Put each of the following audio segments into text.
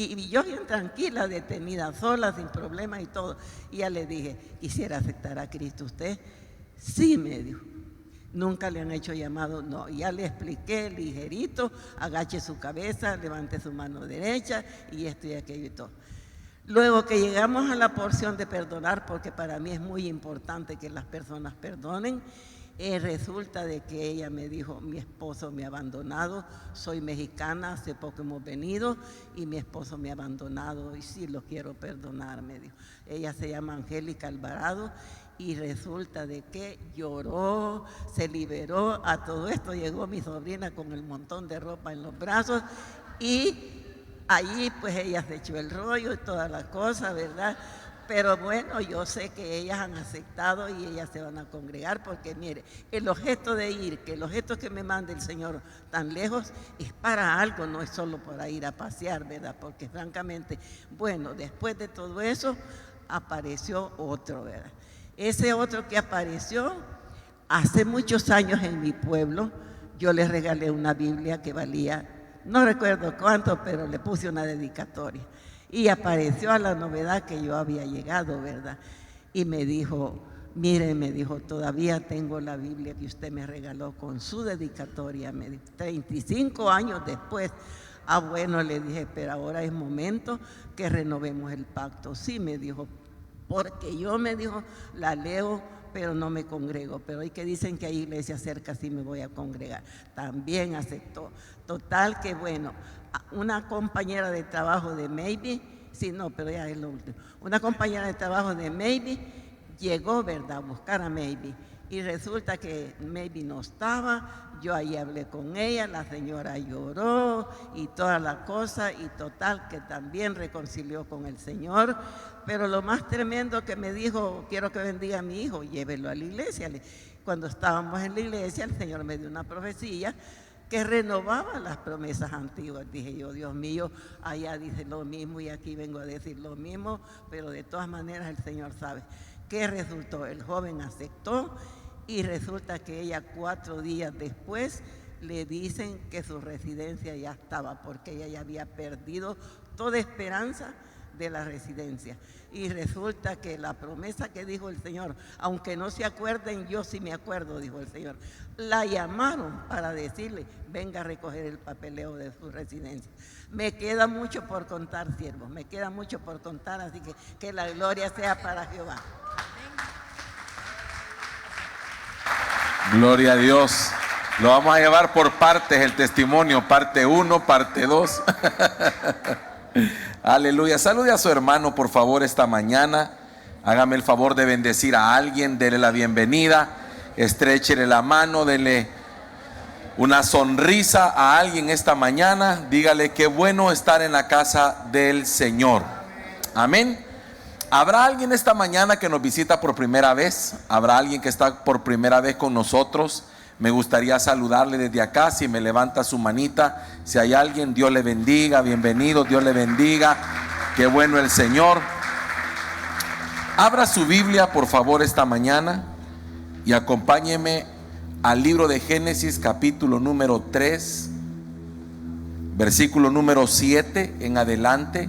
Y yo bien tranquila, detenida, sola, sin problema y todo. Y ya le dije, ¿quisiera aceptar a Cristo usted? Sí, me dijo. Nunca le han hecho llamado, no. Ya le expliqué ligerito, agache su cabeza, levante su mano derecha y esto y aquello y todo. Luego que llegamos a la porción de perdonar, porque para mí es muy importante que las personas perdonen, resulta de que ella me dijo, mi esposo me ha abandonado, soy mexicana, hace poco hemos venido y mi esposo me ha abandonado y sí lo quiero perdonar, me dijo. Ella se llama Angélica Alvarado y resulta de que lloró, se liberó. A todo esto llegó mi sobrina con el montón de ropa en los brazos y allí pues ella se echó el rollo y toda la cosa, ¿verdad? Pero bueno, yo sé que ellas han aceptado y ellas se van a congregar porque mire, el objeto de ir, que el objeto que me mande el Señor tan lejos es para algo, no es solo para ir a pasear, ¿verdad? Porque francamente, bueno, después de todo eso apareció otro, ¿verdad? Ese otro que apareció hace muchos años en mi pueblo, yo le regalé una Biblia que valía, no recuerdo cuánto, pero le puse una dedicatoria. Y apareció a la novedad que yo había llegado, ¿verdad? Y me dijo, mire, me dijo, todavía tengo la Biblia que usted me regaló con su dedicatoria, me dijo, 35 años después. Ah, bueno, le dije, pero ahora es momento que renovemos el pacto. Sí, me dijo, porque yo, me dijo, la leo, pero no me congrego. Pero hoy que dicen que hay iglesia cerca, sí me voy a congregar. También aceptó. Total que bueno, una compañera de trabajo de Maybe, sí, no, pero ya es lo último. Una compañera de trabajo de Maybe llegó, ¿verdad?, a buscar a Maybe. Y resulta que Maybe no estaba, yo ahí hablé con ella, la señora lloró y toda la cosa, y total que también reconcilió con el Señor. Pero lo más tremendo que me dijo, quiero que bendiga a mi hijo, llévelo a la iglesia. Cuando estábamos en la iglesia, el Señor me dio una profecía que renovaba las promesas antiguas. Dije yo, Dios mío, allá dice lo mismo y aquí vengo a decir lo mismo, pero de todas maneras el Señor sabe. ¿Qué resultó? El joven aceptó y resulta que ella 4 días después le dicen que su residencia ya estaba, porque ella ya había perdido toda esperanza de la residencia. Y resulta que la promesa que dijo el Señor, aunque no se acuerden, yo sí me acuerdo, dijo el Señor. La llamaron para decirle, venga a recoger el papeleo de su residencia. Me queda mucho por contar, siervos, me queda mucho por contar, así que la gloria sea para Jehová. Gloria a Dios. Lo vamos a llevar por partes el testimonio, parte 1, parte 2. Aleluya. Salude a su hermano, por favor, esta mañana. Hágame el favor de bendecir a alguien, dele la bienvenida, estréchele la mano, dele una sonrisa a alguien esta mañana. Dígale qué bueno estar en la casa del Señor. Amén. ¿Habrá alguien esta mañana que nos visita por primera vez? ¿Habrá alguien que está por primera vez con nosotros? Me gustaría saludarle desde acá. Si me levanta su manita, si hay alguien, Dios le bendiga, bienvenido, Dios le bendiga, qué bueno el Señor. Abra su Biblia, por favor, esta mañana y acompáñeme al libro de Génesis, capítulo número 3, versículo número 7 en adelante.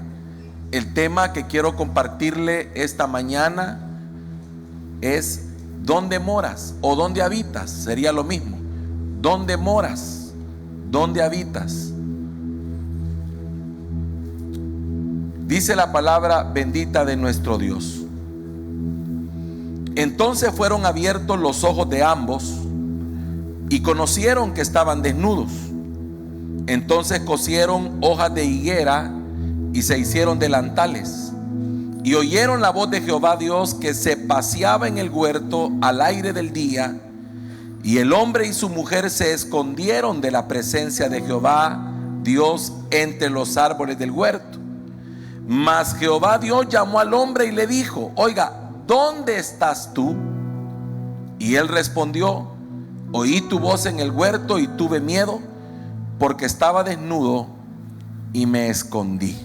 El tema que quiero compartirle esta mañana es ¿dónde moras? O ¿dónde habitas? Sería lo mismo. ¿Dónde moras? ¿Dónde habitas? Dice la palabra bendita de nuestro Dios. Entonces fueron abiertos los ojos de ambos y conocieron que estaban desnudos. Entonces cosieron hojas de higuera y se hicieron delantales. Y oyeron la voz de Jehová Dios que se paseaba en el huerto al aire del día. Y el hombre y su mujer se escondieron de la presencia de Jehová Dios entre los árboles del huerto. Mas Jehová Dios llamó al hombre y le dijo: oiga, ¿dónde estás tú? Y él respondió: oí tu voz en el huerto y tuve miedo, porque estaba desnudo y me escondí.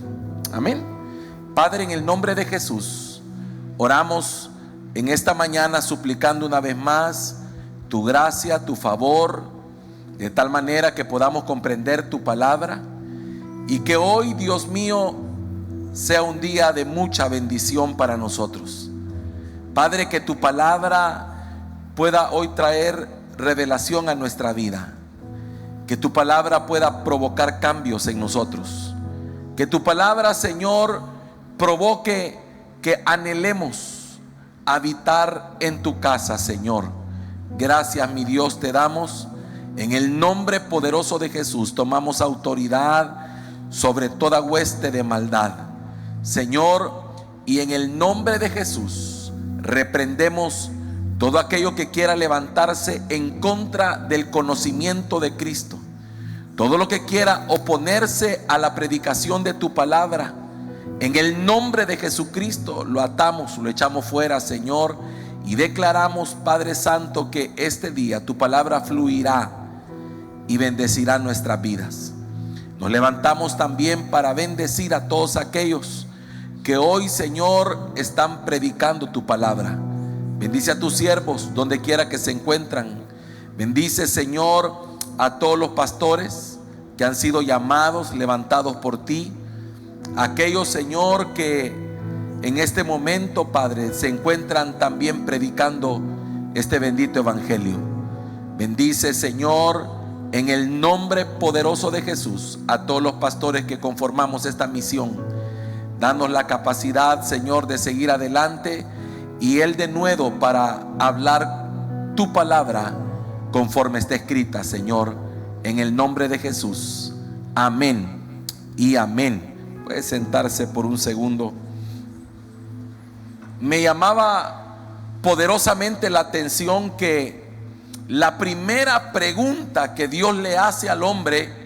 Amén. Padre, en el nombre de Jesús, oramos en esta mañana suplicando una vez más tu gracia, tu favor, de tal manera que podamos comprender tu palabra y que hoy, Dios mío, sea un día de mucha bendición para nosotros. Padre, que tu palabra pueda hoy traer revelación a nuestra vida. Que tu palabra pueda provocar cambios en nosotros. Que tu palabra, Señor, provoque que anhelemos habitar en tu casa, Señor. Gracias, mi Dios, te damos. En el nombre poderoso de Jesús tomamos autoridad sobre toda hueste de maldad, Señor, y en el nombre de Jesús reprendemos todo aquello que quiera levantarse en contra del conocimiento de Cristo, todo lo que quiera oponerse a la predicación de tu palabra. En el nombre de Jesucristo lo atamos, lo echamos fuera, Señor, y declaramos, Padre Santo, que este día tu palabra fluirá y bendecirá nuestras vidas. Nos levantamos también para bendecir a todos aquellos que hoy, Señor, están predicando tu palabra. Bendice a tus siervos donde quiera que se encuentran. Bendice, Señor, a todos los pastores que han sido llamados, levantados por ti. Aquellos, Señor, que en este momento, Padre, se encuentran también predicando este bendito evangelio. Bendice, Señor, en el nombre poderoso de Jesús, a todos los pastores que conformamos esta misión. Danos la capacidad, Señor, de seguir adelante y el denuedo para hablar tu palabra conforme está escrita, Señor, en el nombre de Jesús. Amén y amén. Puede sentarse por un segundo. Me llamaba poderosamente la atención que la primera pregunta que Dios le hace al hombre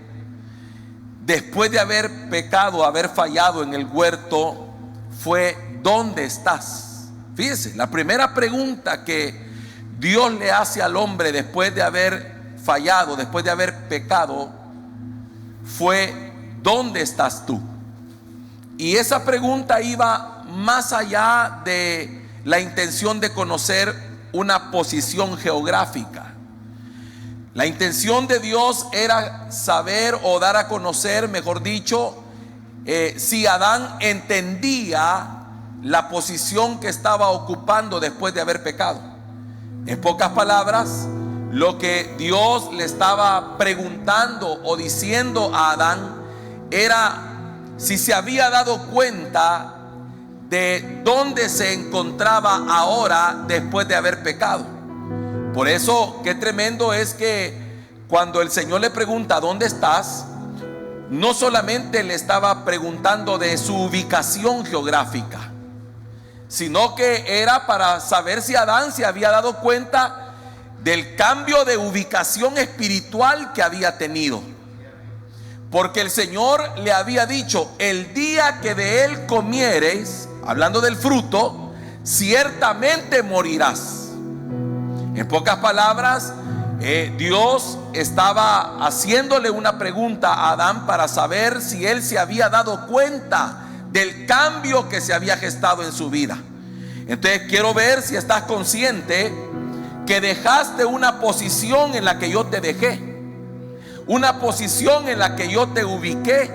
después de haber pecado, haber fallado en el huerto, fue: ¿dónde estás? Fíjese, la primera pregunta que Dios le hace al hombre después de haber fallado, después de haber pecado, fue: ¿dónde estás tú? Y esa pregunta iba más allá de la intención de conocer una posición geográfica. La intención de Dios era saber o dar a conocer, mejor dicho, si Adán entendía la posición que estaba ocupando después de haber pecado. En pocas palabras, lo que Dios le estaba preguntando o diciendo a Adán era si se había dado cuenta de dónde se encontraba ahora después de haber pecado. Por eso, qué tremendo es que cuando el Señor le pregunta ¿dónde estás?, no solamente le estaba preguntando de su ubicación geográfica, sino que era para saber si Adán se había dado cuenta del cambio de ubicación espiritual que había tenido. Porque el Señor le había dicho: el día que de él comiereis, hablando del fruto, ciertamente morirás. En pocas palabras, Dios estaba haciéndole una pregunta a Adán para saber si él se había dado cuenta del cambio que se había gestado en su vida. Entonces quiero ver si estás consciente que dejaste una posición en la que yo te dejé, una posición en la que yo te ubiqué,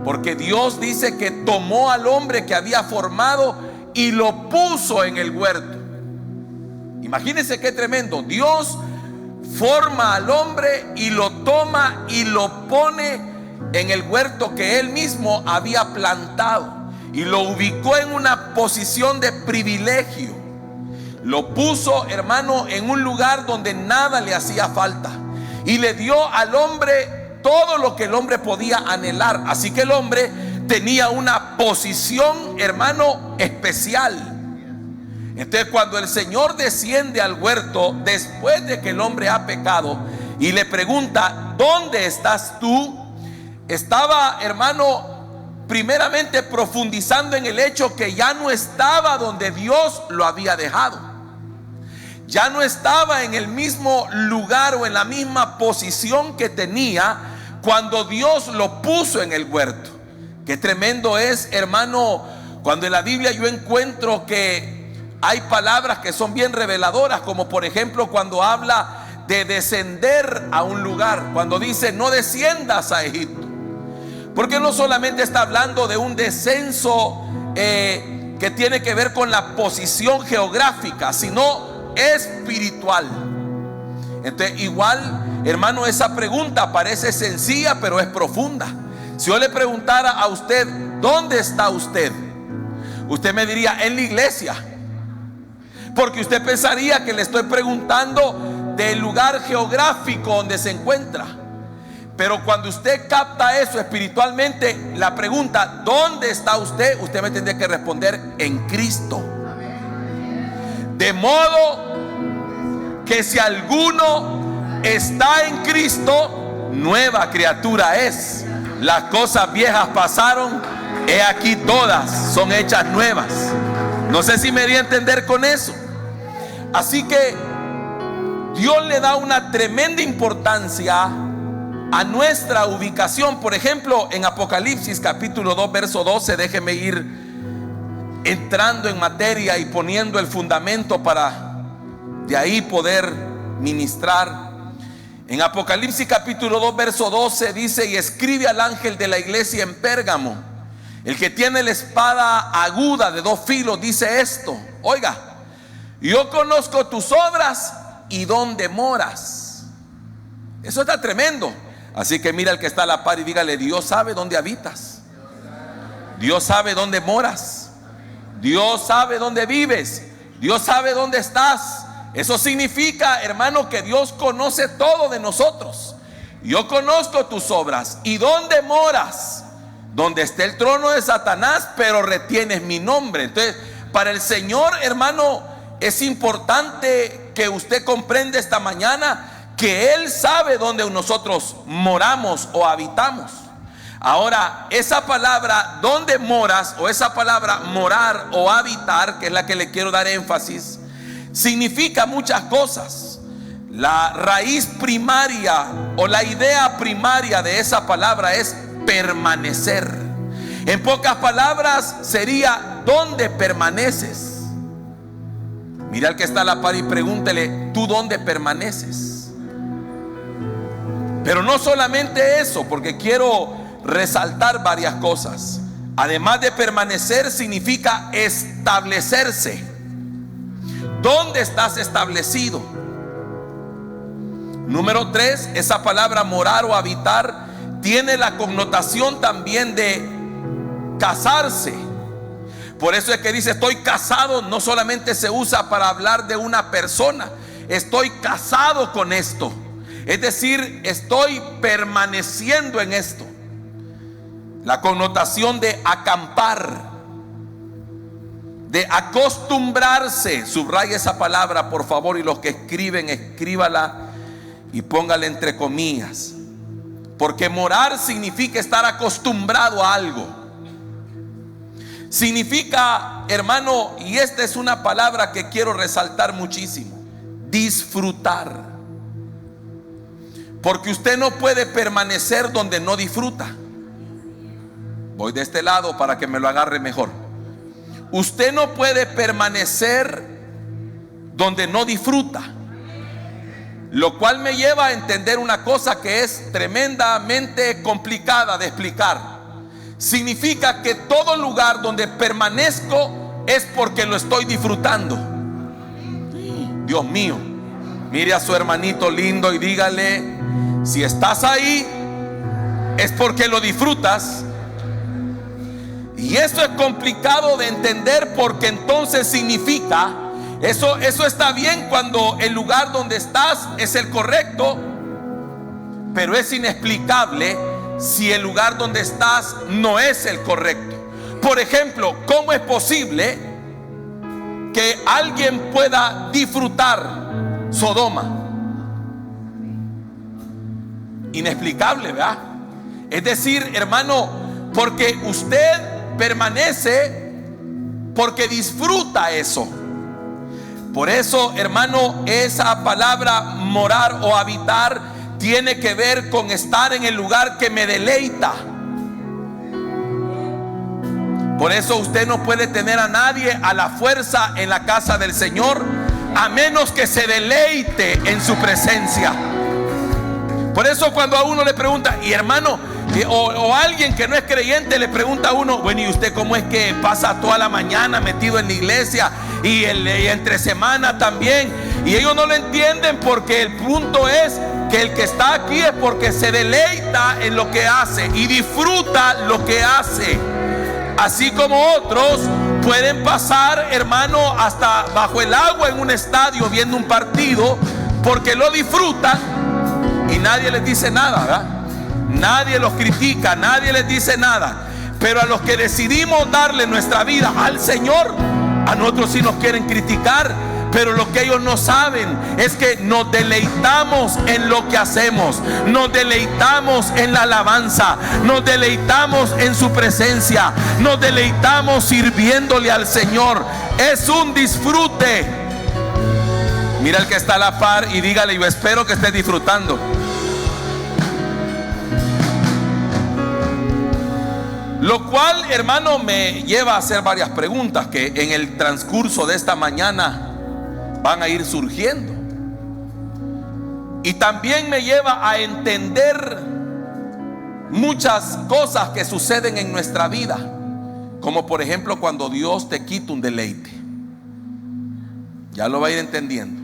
porque Dios dice que tomó al hombre que había formado y lo puso en el huerto. Imagínense qué tremendo. Dios forma al hombre y lo toma y lo pone en el huerto que él mismo había plantado, y lo ubicó en una posición de privilegio. Lo puso, hermano, en un lugar donde nada le hacía falta, y le dio al hombre todo lo que el hombre podía anhelar. Así que el hombre tenía una posición, hermano, especial. Entonces, cuando el Señor desciende al huerto después de que el hombre ha pecado y le pregunta ¿dónde estás tú?, estaba, hermano, primeramente profundizando en el hecho que ya no estaba donde Dios lo había dejado. Ya no estaba en el mismo lugar o en la misma posición que tenía cuando Dios lo puso en el huerto. Qué tremendo es, hermano, cuando en la Biblia yo encuentro que hay palabras que son bien reveladoras, como por ejemplo cuando habla de descender a un lugar, cuando dice no desciendas a Egipto. Porque no solamente está hablando de un descenso que tiene que ver con la posición geográfica, sino espiritual. Entonces, igual, hermano, esa pregunta parece sencilla, pero es profunda. Si yo le preguntara a usted, ¿dónde está usted? Usted me diría, en la iglesia. Porque usted pensaría que le estoy preguntando del lugar geográfico donde se encuentra. Pero cuando usted capta eso espiritualmente, la pregunta, ¿dónde está usted? Usted me tendría que responder, en Cristo. De modo que si alguno está en Cristo, nueva criatura es. Las cosas viejas pasaron, he aquí todas son hechas nuevas. No sé si me di a entender con eso. Así que Dios le da una tremenda importancia a nuestra ubicación. Por ejemplo, en Apocalipsis capítulo 2 verso 12, déjeme ir entrando en materia y poniendo el fundamento para de ahí poder ministrar. En Apocalipsis capítulo 2 verso 12 dice: y escribe al ángel de la iglesia en Pérgamo, el que tiene la espada aguda de 2 filos, dice esto: oiga, yo conozco tus obras y dónde moras. Eso está tremendo. Así que mira al que está a la par y dígale: Dios sabe dónde habitas, Dios sabe dónde moras, Dios sabe dónde vives, Dios sabe dónde estás. Eso significa, hermano, que Dios conoce todo de nosotros. Yo conozco tus obras y dónde moras, donde está el trono de Satanás, pero retienes mi nombre. Entonces, para el Señor, hermano, es importante que usted comprenda esta mañana que Él sabe dónde nosotros moramos o habitamos. Ahora, esa palabra donde moras, o esa palabra morar o habitar, que es la que le quiero dar énfasis, significa muchas cosas. La raíz primaria o la idea primaria de esa palabra es permanecer. En pocas palabras sería: ¿dónde permaneces? Mira al que está a la par y pregúntele: ¿tú dónde permaneces? Pero no solamente eso, porque quiero resaltar varias cosas. Además de permanecer, significa establecerse. ¿Dónde estás establecido? Número 3, esa palabra morar o habitar tiene la connotación también de casarse. Por eso es que dice estoy casado. No solamente se usa para hablar de una persona. Estoy casado con esto. Es decir, estoy permaneciendo en esto. La connotación de acampar, de acostumbrarse. Subraya esa palabra, por favor, y los que escriben, escríbala y póngala entre comillas. Porque morar significa estar acostumbrado a algo. Significa, hermano, y esta es una palabra que quiero resaltar muchísimo: disfrutar. Porque usted no puede permanecer donde no disfruta. Voy de este lado para que me lo agarre mejor. Usted no puede permanecer donde no disfruta. Lo cual me lleva a entender una cosa que es tremendamente complicada de explicar. Significa que todo lugar donde permanezco es porque lo estoy disfrutando. Dios mío, mire a su hermanito lindo y dígale: si estás ahí es porque lo disfrutas. Y eso es complicado de entender, porque entonces significa, eso está bien cuando el lugar donde estás es el correcto, pero es inexplicable si el lugar donde estás no es el correcto. Por ejemplo, ¿cómo es posible que alguien pueda disfrutar Sodoma? Inexplicable, ¿verdad? Es decir, hermano, porque usted permanece porque disfruta eso. Por eso, hermano, esa palabra morar o habitar tiene que ver con estar en el lugar que me deleita. Por eso usted no puede tener a nadie a la fuerza en la casa del Señor, a menos que se deleite en su presencia. Por eso cuando a uno le pregunta: y hermano, O alguien que no es creyente le pregunta a uno: bueno, ¿y usted cómo es que pasa toda la mañana metido en la iglesia y entre semana también? Y ellos no lo entienden, porque el punto es que el que está aquí es porque se deleita en lo que hace y disfruta lo que hace. Así como otros pueden pasar, hermano, hasta bajo el agua en un estadio viendo un partido porque lo disfrutan y nadie les dice nada, ¿verdad? Nadie los critica, nadie les dice nada. Pero a los que decidimos darle nuestra vida al Señor, a nosotros sí nos quieren criticar. Pero lo que ellos no saben es que nos deleitamos en lo que hacemos, nos deleitamos en la alabanza, nos deleitamos en su presencia, nos deleitamos sirviéndole al Señor. Es un disfrute. Mira el que está a la par y dígale: yo espero que estés disfrutando. Lo cual, hermano, me lleva a hacer varias preguntas que en el transcurso de esta mañana van a ir surgiendo. Y también me lleva a entender muchas cosas que suceden en nuestra vida, como por ejemplo cuando Dios te quita un deleite. Ya lo va a ir entendiendo.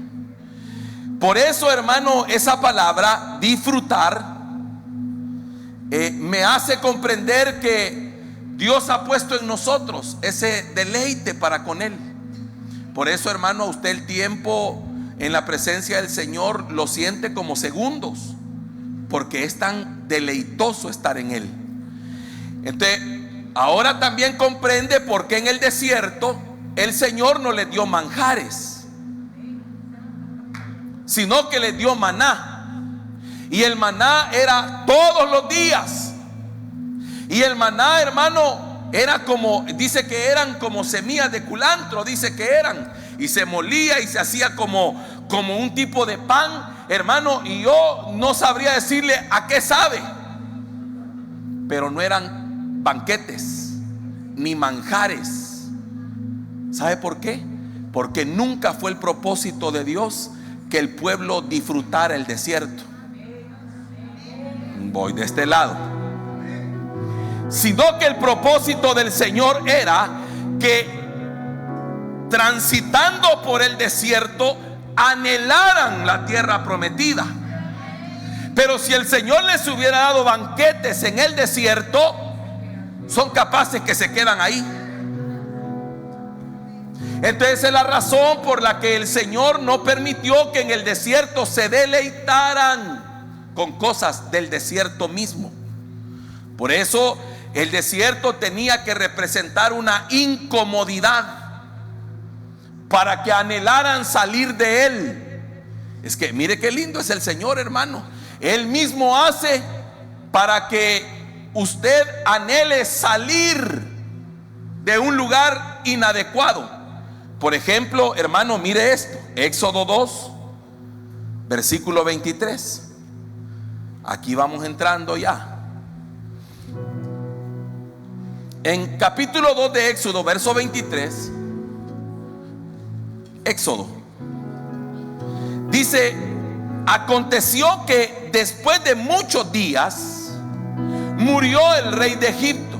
Por eso, hermano, esa palabra disfrutar me hace comprender que Dios ha puesto en nosotros ese deleite para con Él. Por eso, hermano, usted el tiempo en la presencia del Señor lo siente como segundos, porque es tan deleitoso estar en Él. Entonces, ahora también comprende por qué en el desierto el Señor no le dio manjares, sino que le dio maná. Y el maná era todos los días. Y el maná, hermano, era como, dice que eran como semillas de culantro, dice que eran, y se molía y se hacía como un tipo de pan, hermano. Y yo no sabría decirle a qué sabe, pero no eran banquetes ni manjares. ¿Sabe por qué? Porque nunca fue el propósito de Dios que el pueblo disfrutara el desierto. Voy de este lado. Sino que el propósito del Señor era que transitando por el desierto anhelaran la tierra prometida. Pero si el Señor les hubiera dado banquetes en el desierto, son capaces que se quedan ahí. Entonces es la razón por la que el Señor no permitió que en el desierto se deleitaran con cosas del desierto mismo. Por eso el desierto tenía que representar una incomodidad para que anhelaran salir de él. Es que mire qué lindo es el Señor, hermano. Él mismo hace para que usted anhele salir de un lugar inadecuado. Por ejemplo, hermano, mire esto: Éxodo 2, versículo 23. Aquí vamos entrando ya. En capítulo 2 de Éxodo, verso 23, Éxodo dice: aconteció que después de muchos días murió el rey de Egipto,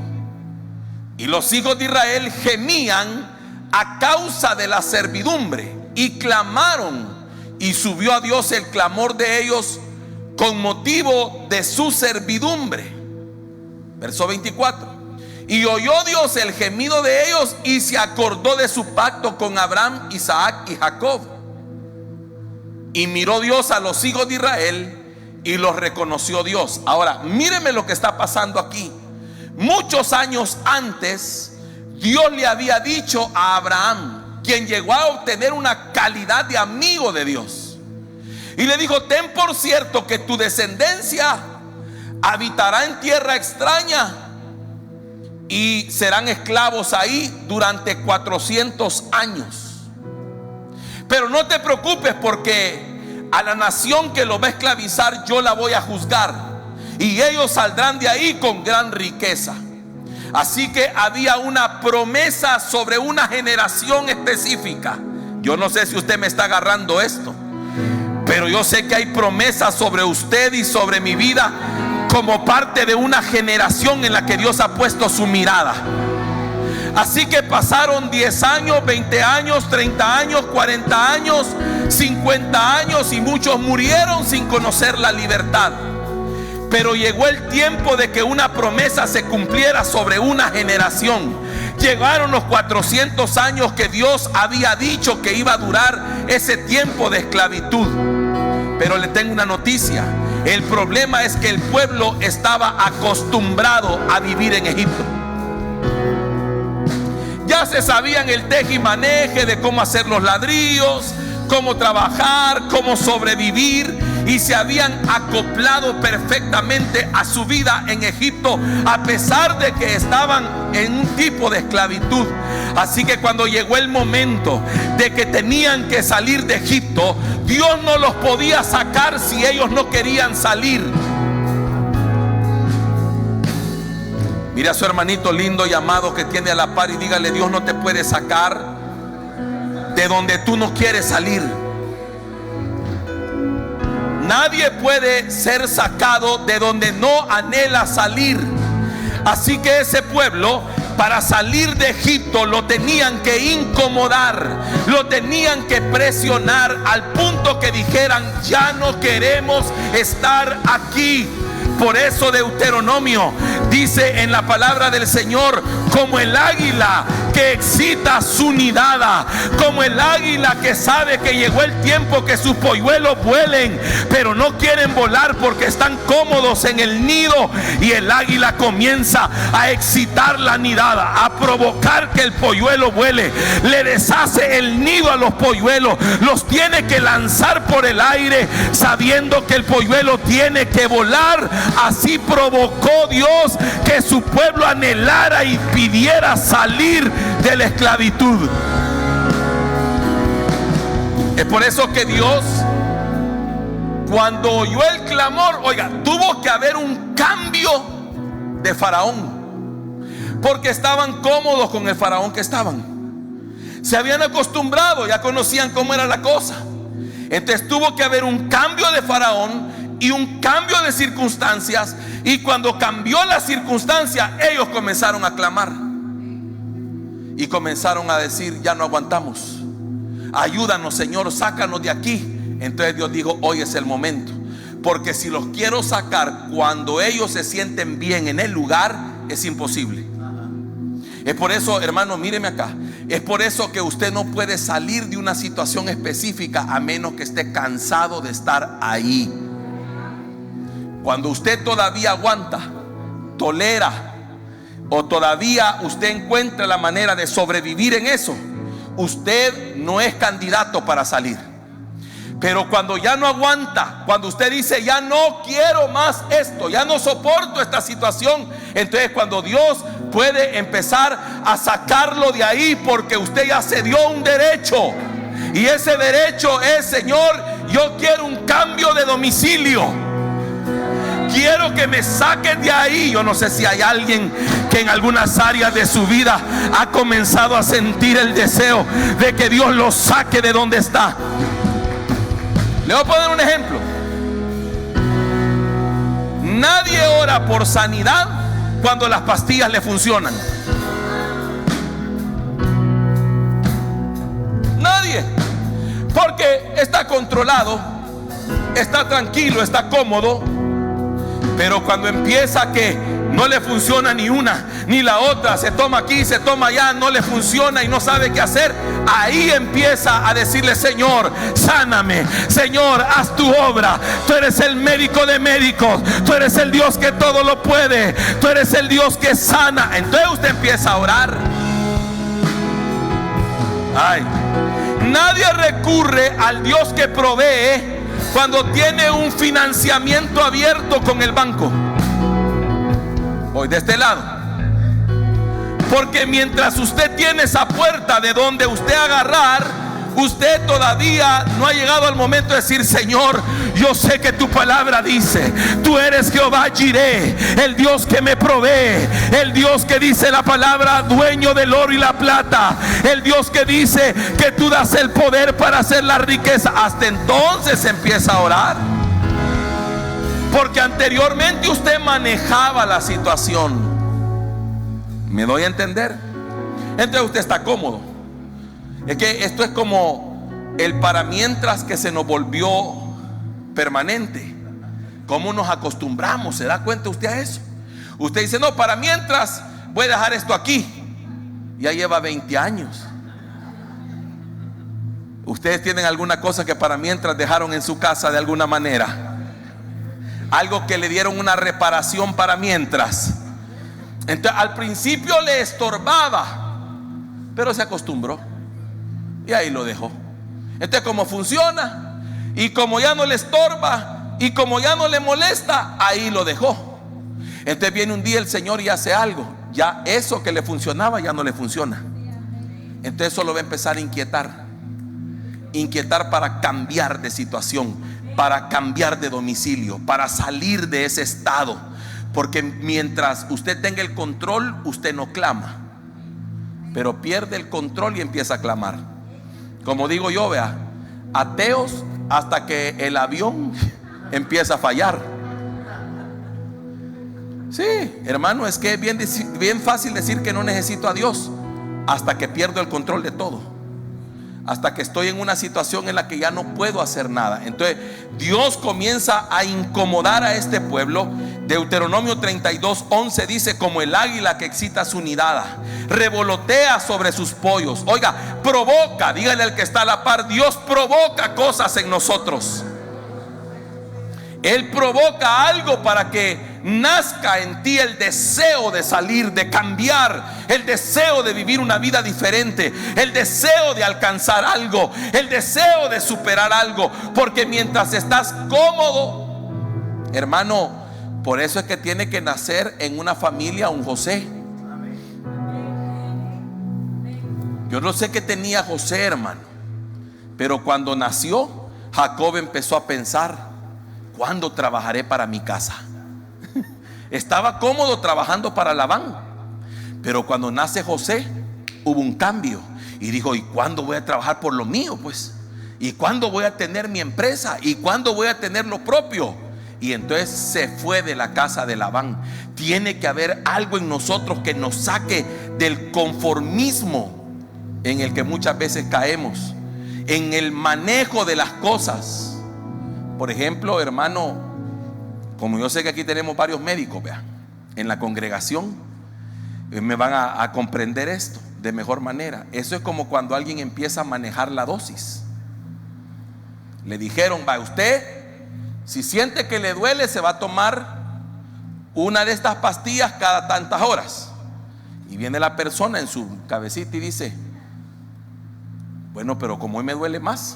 y los hijos de Israel gemían a causa de la servidumbre y clamaron, y subió a Dios el clamor de ellos con motivo de su servidumbre. Verso 24. Y oyó Dios el gemido de ellos y se acordó de su pacto con Abraham, Isaac y Jacob. Y miró Dios a los hijos de Israel y los reconoció Dios. Ahora, míreme lo que está pasando aquí. Muchos años antes, Dios le había dicho a Abraham, quien llegó a obtener una calidad de amigo de Dios, y le dijo: ten por cierto que tu descendencia habitará en tierra extraña y serán esclavos ahí durante 400 años. Pero no te preocupes, porque a la nación que lo va a esclavizar yo la voy a juzgar, y ellos saldrán de ahí con gran riqueza. Así que había una promesa sobre una generación específica. Yo no sé si usted me está agarrando esto, pero yo sé que hay promesas sobre usted y sobre mi vida como parte de una generación en la que Dios ha puesto su mirada. Así que pasaron 10 años, 20 años, 30 años, 40 años, 50 años, y muchos murieron sin conocer la libertad. Pero llegó el tiempo de que una promesa se cumpliera sobre una generación. Llegaron los 400 años que Dios había dicho que iba a durar ese tiempo de esclavitud. Pero le tengo una noticia: el problema es que el pueblo estaba acostumbrado a vivir en Egipto. Ya se sabían el tejimaneje de cómo hacer los ladrillos, cómo trabajar, cómo sobrevivir, y se habían acoplado perfectamente a su vida en Egipto, a pesar de que estaban en un tipo de esclavitud. Así que cuando llegó el momento de que tenían que salir de Egipto, Dios no los podía sacar si ellos no querían salir. Mira a su hermanito lindo y amado que tiene a la par y dígale: Dios no te puede sacar de donde tú no quieres salir. Nadie puede ser sacado de donde no anhela salir. Así que ese pueblo, para salir de Egipto, lo tenían que incomodar, lo tenían que presionar, al punto que dijeran: ya no queremos estar aquí. Por eso Deuteronomio dice en la palabra del Señor: como el águila que excita su nidada, como el águila que sabe que llegó el tiempo que sus polluelos vuelen, pero no quieren volar porque están cómodos en el nido, y el águila comienza a excitar la nidada, a provocar que el polluelo vuele, le deshace el nido a los polluelos, los tiene que lanzar por el aire sabiendo que el polluelo tiene que volar. Así provocó Dios que su pueblo anhelara y pidiera salir de la esclavitud. Es por eso que Dios, cuando oyó el clamor, oiga, tuvo que haber un cambio de Faraón, porque estaban cómodos con el Faraón que estaban. Se habían acostumbrado, ya conocían cómo era la cosa. Entonces tuvo que haber un cambio de Faraón y un cambio de circunstancias. Y cuando cambió la circunstancia, ellos comenzaron a clamar y comenzaron a decir: ya no aguantamos, ayúdanos, Señor, sácanos de aquí. Entonces Dios dijo: hoy es el momento, porque si los quiero sacar cuando ellos se sienten bien en el lugar, es imposible. Es por eso, hermano, míreme acá, es por eso que usted no puede salir de una situación específica a menos que esté cansado de estar ahí. Cuando usted todavía aguanta, tolera, o todavía usted encuentra la manera de sobrevivir en eso, usted no es candidato para salir. Pero cuando ya no aguanta, cuando usted dice: ya no quiero más esto, ya no soporto esta situación, entonces cuando Dios puede empezar a sacarlo de ahí, porque usted ya se dio un derecho, y ese derecho es: Señor, yo quiero un cambio de domicilio, quiero que me saquen de ahí. Yo no sé si hay alguien que en algunas áreas de su vida ha comenzado a sentir el deseo de que Dios lo saque de donde está. Le voy a poner un ejemplo. Nadie ora por sanidad cuando las pastillas le funcionan. Nadie. Porque está controlado, está tranquilo, está cómodo. Pero cuando empieza que no le funciona ni una ni la otra, se toma aquí, se toma allá, no le funciona y no sabe qué hacer, ahí empieza a decirle: Señor, sáname, Señor, haz tu obra. Tú eres el médico de médicos, tú eres el Dios que todo lo puede, tú eres el Dios que sana. Entonces usted empieza a orar. Ay, nadie recurre al Dios que provee cuando tiene un financiamiento abierto con el banco. Voy de este lado. Porque mientras usted tiene esa puerta de donde usted agarrar, usted todavía no ha llegado al momento de decir: Señor, yo sé que tu palabra dice, tú eres Jehová Jireh, el Dios que me provee, el Dios que dice la palabra, dueño del oro y la plata, el Dios que dice que tú das el poder para hacer la riqueza. Hasta entonces empieza a orar. Porque anteriormente usted manejaba la situación. ¿Me doy a entender? Entonces usted está cómodo. Es que esto es como el para mientras que se nos volvió permanente. ¿Cómo nos acostumbramos? ¿Se da cuenta usted a eso? Usted dice, no, para mientras voy a dejar esto aquí. Ya lleva 20 años. ¿Ustedes tienen alguna cosa que para mientras dejaron en su casa de alguna manera? Algo que le dieron una reparación para mientras. Entonces al principio le estorbaba, pero se acostumbró y ahí lo dejó. Entonces como funciona y como ya no le estorba y como ya no le molesta, ahí lo dejó. Entonces viene un día el Señor y hace algo. Ya eso que le funcionaba ya no le funciona. Entonces eso lo va a empezar a inquietar. Inquietar para cambiar de situación, para cambiar de domicilio, para salir de ese estado. Porque mientras usted tenga el control, usted no clama, pero pierde el control y empieza a clamar. Como digo yo, vea, ateos hasta que el avión empieza a fallar. Sí, hermano, es que es bien fácil decir que no necesito a Dios hasta que pierdo el control de todo. Hasta que estoy en una situación en la que ya no puedo hacer nada. Entonces Dios comienza a incomodar a este pueblo. Deuteronomio 32:11 dice: como el águila que excita su nidada, revolotea sobre sus pollos. Oiga, provoca, dígale al que está a la par, Dios provoca cosas en nosotros. Él provoca algo para que nazca en ti el deseo de salir, de cambiar, el deseo de vivir una vida diferente, el deseo de alcanzar algo, el deseo de superar algo. Porque mientras estás cómodo, hermano, por eso es que tiene que nacer en una familia un José. Yo no sé qué tenía José, hermano, pero cuando nació, Jacob empezó a pensar: ¿cuándo trabajaré para mi casa? Estaba cómodo trabajando para Labán, pero cuando nace José hubo un cambio y dijo: ¿y cuándo voy a trabajar por lo mío? Pues, ¿y cuándo voy a tener mi empresa? ¿Y cuándo voy a tener lo propio? Y entonces se fue de la casa de Labán. Tiene que haber algo en nosotros que nos saque del conformismo en el que muchas veces caemos, en el manejo de las cosas. Por ejemplo, hermano, como yo sé que aquí tenemos varios médicos, vean, en la congregación, me van a comprender esto de mejor manera. Eso es como cuando alguien empieza a manejar la dosis. Le dijeron: va, usted, si siente que le duele, se va a tomar una de estas pastillas cada tantas horas. Y viene la persona en su cabecita y dice: bueno, pero como hoy me duele más,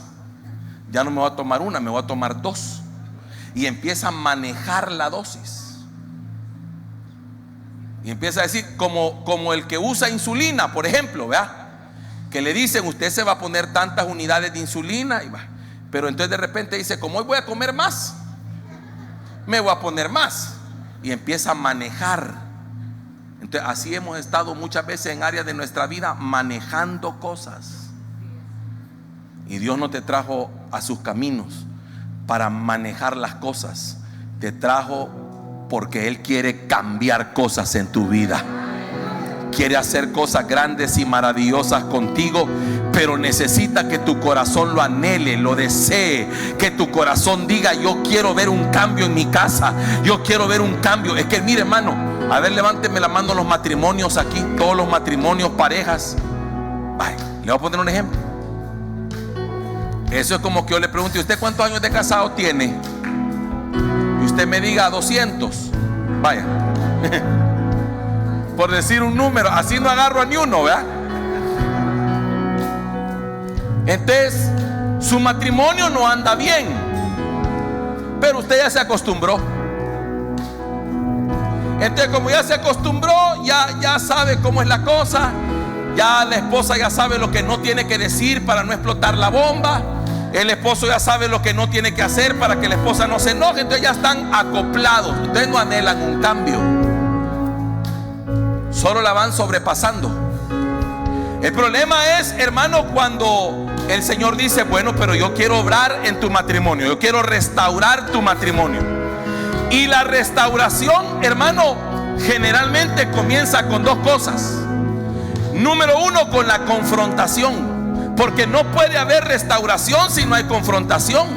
ya no me voy a tomar una, me voy a tomar 2. Y empieza a manejar la dosis. Y empieza a decir, como el que usa insulina, por ejemplo, ¿verdad? Que le dicen: usted se va a poner tantas unidades de insulina, y va. Pero entonces de repente dice: como hoy voy a comer más, me voy a poner más. Y empieza a manejar. Entonces así hemos estado muchas veces en áreas de nuestra vida, manejando cosas. Y Dios no te trajo a sus caminos para manejar las cosas. Te trajo porque Él quiere cambiar cosas en tu vida. Quiere hacer cosas grandes y maravillosas contigo, pero necesita que tu corazón lo anhele, lo desee. Que tu corazón diga: yo quiero ver un cambio en mi casa, yo quiero ver un cambio. Es que mire, hermano, a ver, levánteme la mano los matrimonios aquí, todos los matrimonios, parejas. Vale, le voy a poner un ejemplo. Eso es como que yo le pregunte: ¿usted cuántos años de casado tiene? Y usted me diga 200. Vaya. Por decir un número, así no agarro a ni uno, ¿verdad? Entonces, su matrimonio no anda bien, pero usted ya se acostumbró. Entonces, como ya se acostumbró, ya sabe cómo es la cosa. Ya la esposa ya sabe lo que no tiene que decir para no explotar la bomba. El esposo ya sabe lo que no tiene que hacer para que la esposa no se enoje. Entonces ya están acoplados. Ustedes no anhelan un cambio, solo la van sobrepasando. El problema es, hermano, cuando el Señor dice: bueno, pero yo quiero obrar en tu matrimonio, yo quiero restaurar tu matrimonio. Y la restauración, hermano, generalmente comienza con dos cosas. Número uno, con la confrontación, porque no puede haber restauración si no hay confrontación.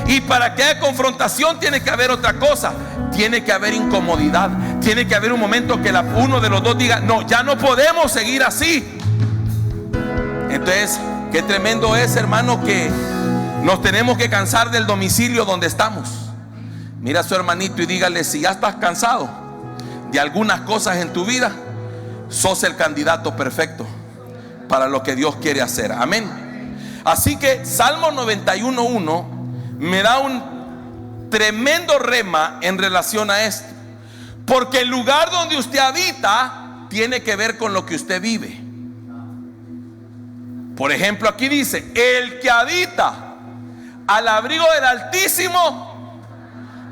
Y para que haya confrontación tiene que haber otra cosa. Tiene que haber incomodidad. Tiene que haber un momento que uno de los dos diga: no, ya no podemos seguir así. Entonces, qué tremendo es, hermano, que nos tenemos que cansar del domicilio donde estamos. Mira a su hermanito y dígale: si ya estás cansado de algunas cosas en tu vida, sos el candidato perfecto para lo que Dios quiere hacer. Amén. Así que Salmo 91:1 me da un tremendo rema en relación a esto, porque el lugar donde usted habita tiene que ver con lo que usted vive. Por ejemplo, aquí dice: el que habita al abrigo del Altísimo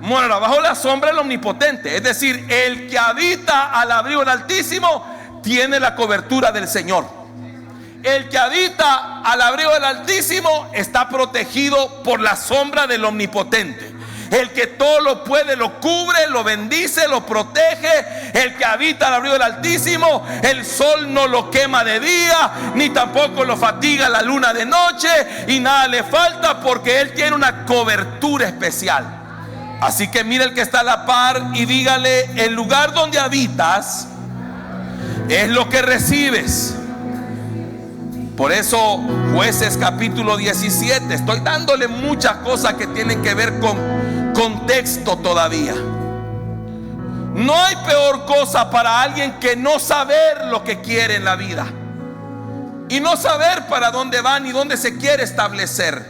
morará bajo la sombra del Omnipotente. Es decir, el que habita al abrigo del Altísimo tiene la cobertura del Señor. El que habita al abrigo del Altísimo está protegido por la sombra del Omnipotente. El que todo lo puede, lo cubre, lo bendice, lo protege. El que habita al abrigo del Altísimo, el sol no lo quema de día, ni tampoco lo fatiga la luna de noche, y nada le falta, porque Él tiene una cobertura especial. Así que mire el que está a la par y dígale: el lugar donde habitas es lo que recibes. Por eso, Jueces capítulo 17, estoy dándole muchas cosas que tienen que ver con contexto todavía. No hay peor cosa para alguien que no saber lo que quiere en la vida y no saber para dónde va ni dónde se quiere establecer.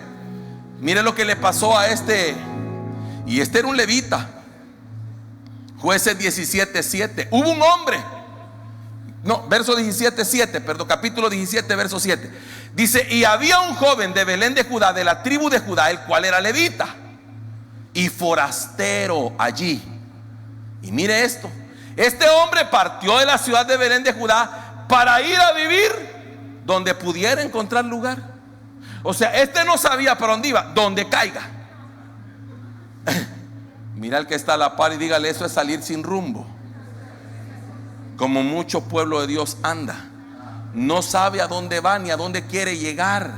Mire lo que le pasó a este, y este era un levita. Jueces 17:7. Hubo un hombre, no, verso 17:7, perdón, capítulo 17, verso 7. Dice: y había un joven de Belén de Judá, de la tribu de Judá, el cual era levita y forastero allí. Y mire esto: este hombre partió de la ciudad de Belén de Judá para ir a vivir donde pudiera encontrar lugar. O sea, este no sabía para dónde iba, donde caiga. Mira al que está a la par y dígale: eso es salir sin rumbo. Como mucho pueblo de Dios anda, no sabe a dónde va, ni a dónde quiere llegar,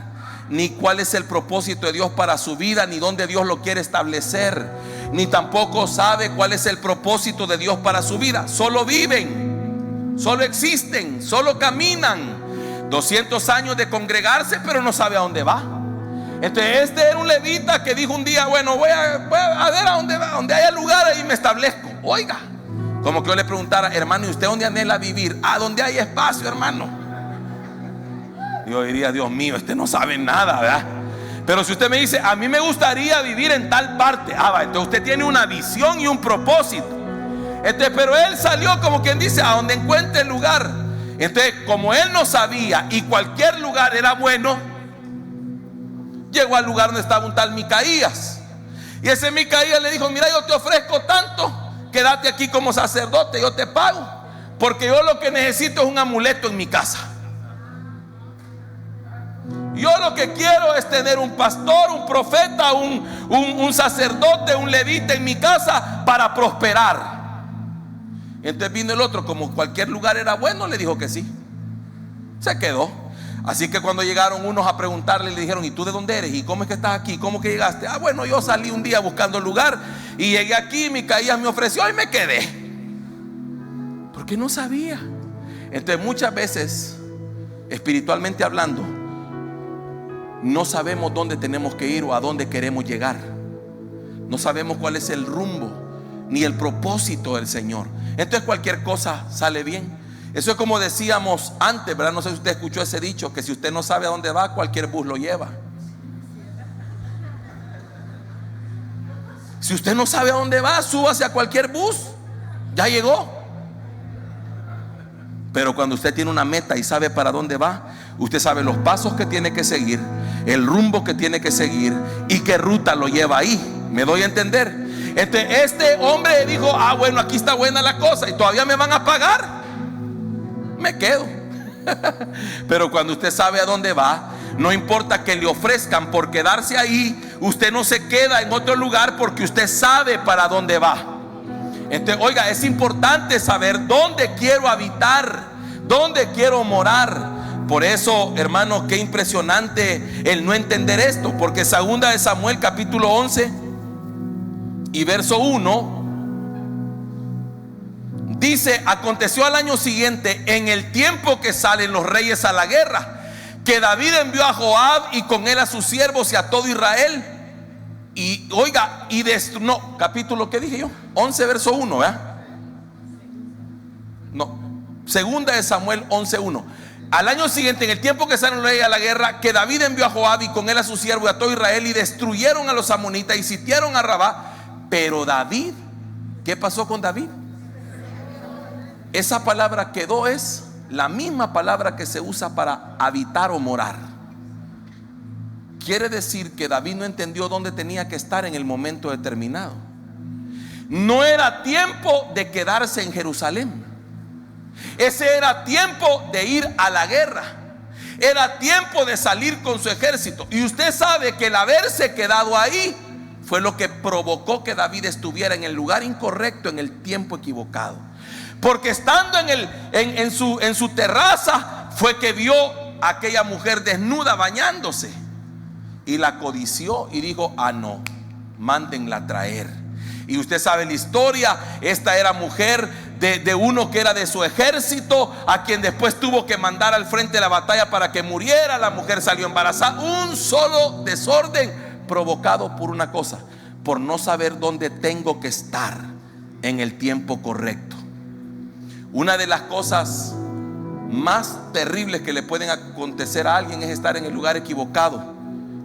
ni cuál es el propósito de Dios para su vida, ni dónde Dios lo quiere establecer, ni tampoco sabe cuál es el propósito de Dios para su vida. Solo viven, solo existen, solo caminan. 200 años de congregarse, pero no sabe a dónde va. Entonces este era un levita que dijo un día: bueno, voy a ver a dónde va, donde haya lugar ahí me establezco. Oiga, como que yo le preguntara: hermano, ¿y usted dónde anhela vivir? Ah, donde hay espacio, hermano. Yo diría: Dios mío, este no sabe nada, ¿verdad? Pero si usted me dice: a mí me gustaría vivir en tal parte, entonces usted tiene una visión y un propósito. Pero él salió, como quien dice, a donde encuentre el lugar. Entonces, como él no sabía y cualquier lugar era bueno, llegó al lugar donde estaba un tal Micaías. Y ese Micaías le dijo: mira, yo te ofrezco tanto, quédate aquí como sacerdote, yo te pago, porque yo lo que necesito es un amuleto en mi casa. Yo lo que quiero es tener un pastor, un profeta, un sacerdote, un levita en mi casa para prosperar. Entonces vino el otro, como cualquier lugar era bueno, le dijo que sí. Se quedó. Así que cuando llegaron unos a preguntarle, le dijeron: ¿y tú de dónde eres? ¿Y cómo es que estás aquí? ¿Cómo que llegaste? Bueno, yo salí un día buscando lugar y llegué aquí, Micaías me ofreció y me quedé. Porque no sabía. Entonces muchas veces, espiritualmente hablando, no sabemos dónde tenemos que ir o a dónde queremos llegar. No sabemos cuál es el rumbo ni el propósito del Señor. Entonces cualquier cosa sale bien. Eso es como decíamos antes, ¿verdad? No sé si usted escuchó ese dicho, que si usted no sabe a dónde va, cualquier bus lo lleva. Si usted no sabe a dónde va, súbase a cualquier bus, ya llegó. Pero cuando usted tiene una meta y sabe para dónde va, usted sabe los pasos que tiene que seguir, el rumbo que tiene que seguir y qué ruta lo lleva ahí. ¿Me doy a entender? Este hombre dijo: bueno, aquí está buena la cosa y todavía me van a pagar, me quedo. Pero cuando usted sabe a dónde va, no importa que le ofrezcan por quedarse ahí, usted no se queda en otro lugar porque usted sabe para dónde va. Entonces, oiga, es importante saber dónde quiero habitar, dónde quiero morar. Por eso, hermano, qué impresionante el no entender esto, porque segunda de Samuel capítulo 11 y verso 1 dice: aconteció al año siguiente, en el tiempo que salen los reyes a la guerra, que David envió a Joab y con él a sus siervos y a todo Israel. Y oiga, capítulo, ¿qué dije yo? 11 verso 1, ¿verdad? No, segunda de Samuel 11:1. Al año siguiente, en el tiempo que salen los reyes a la guerra, que David envió a Joab y con él a sus siervos y a todo Israel, y destruyeron a los amonitas y sitiaron a Rabá. Pero David, ¿qué pasó con David? Esa palabra quedó es la misma palabra que se usa para habitar o morar. Quiere decir que David no entendió dónde tenía que estar en el momento determinado. No era tiempo de quedarse en Jerusalén. Ese era tiempo de ir a la guerra. Era tiempo de salir con su ejército. Y usted sabe que el haberse quedado ahí fue lo que provocó que David estuviera en el lugar incorrecto en el tiempo equivocado. Porque estando en su terraza fue que vio a aquella mujer desnuda bañándose y la codició y dijo: ah, no, mándenla a traer. Y usted sabe la historia. Esta era mujer de uno que era de su ejército, a quien después tuvo que mandar al frente de la batalla para que muriera. La mujer salió embarazada. Un solo desorden provocado por una cosa: por no saber dónde tengo que estar en el tiempo correcto. Una de las cosas más terribles que le pueden acontecer a alguien es estar en el lugar equivocado,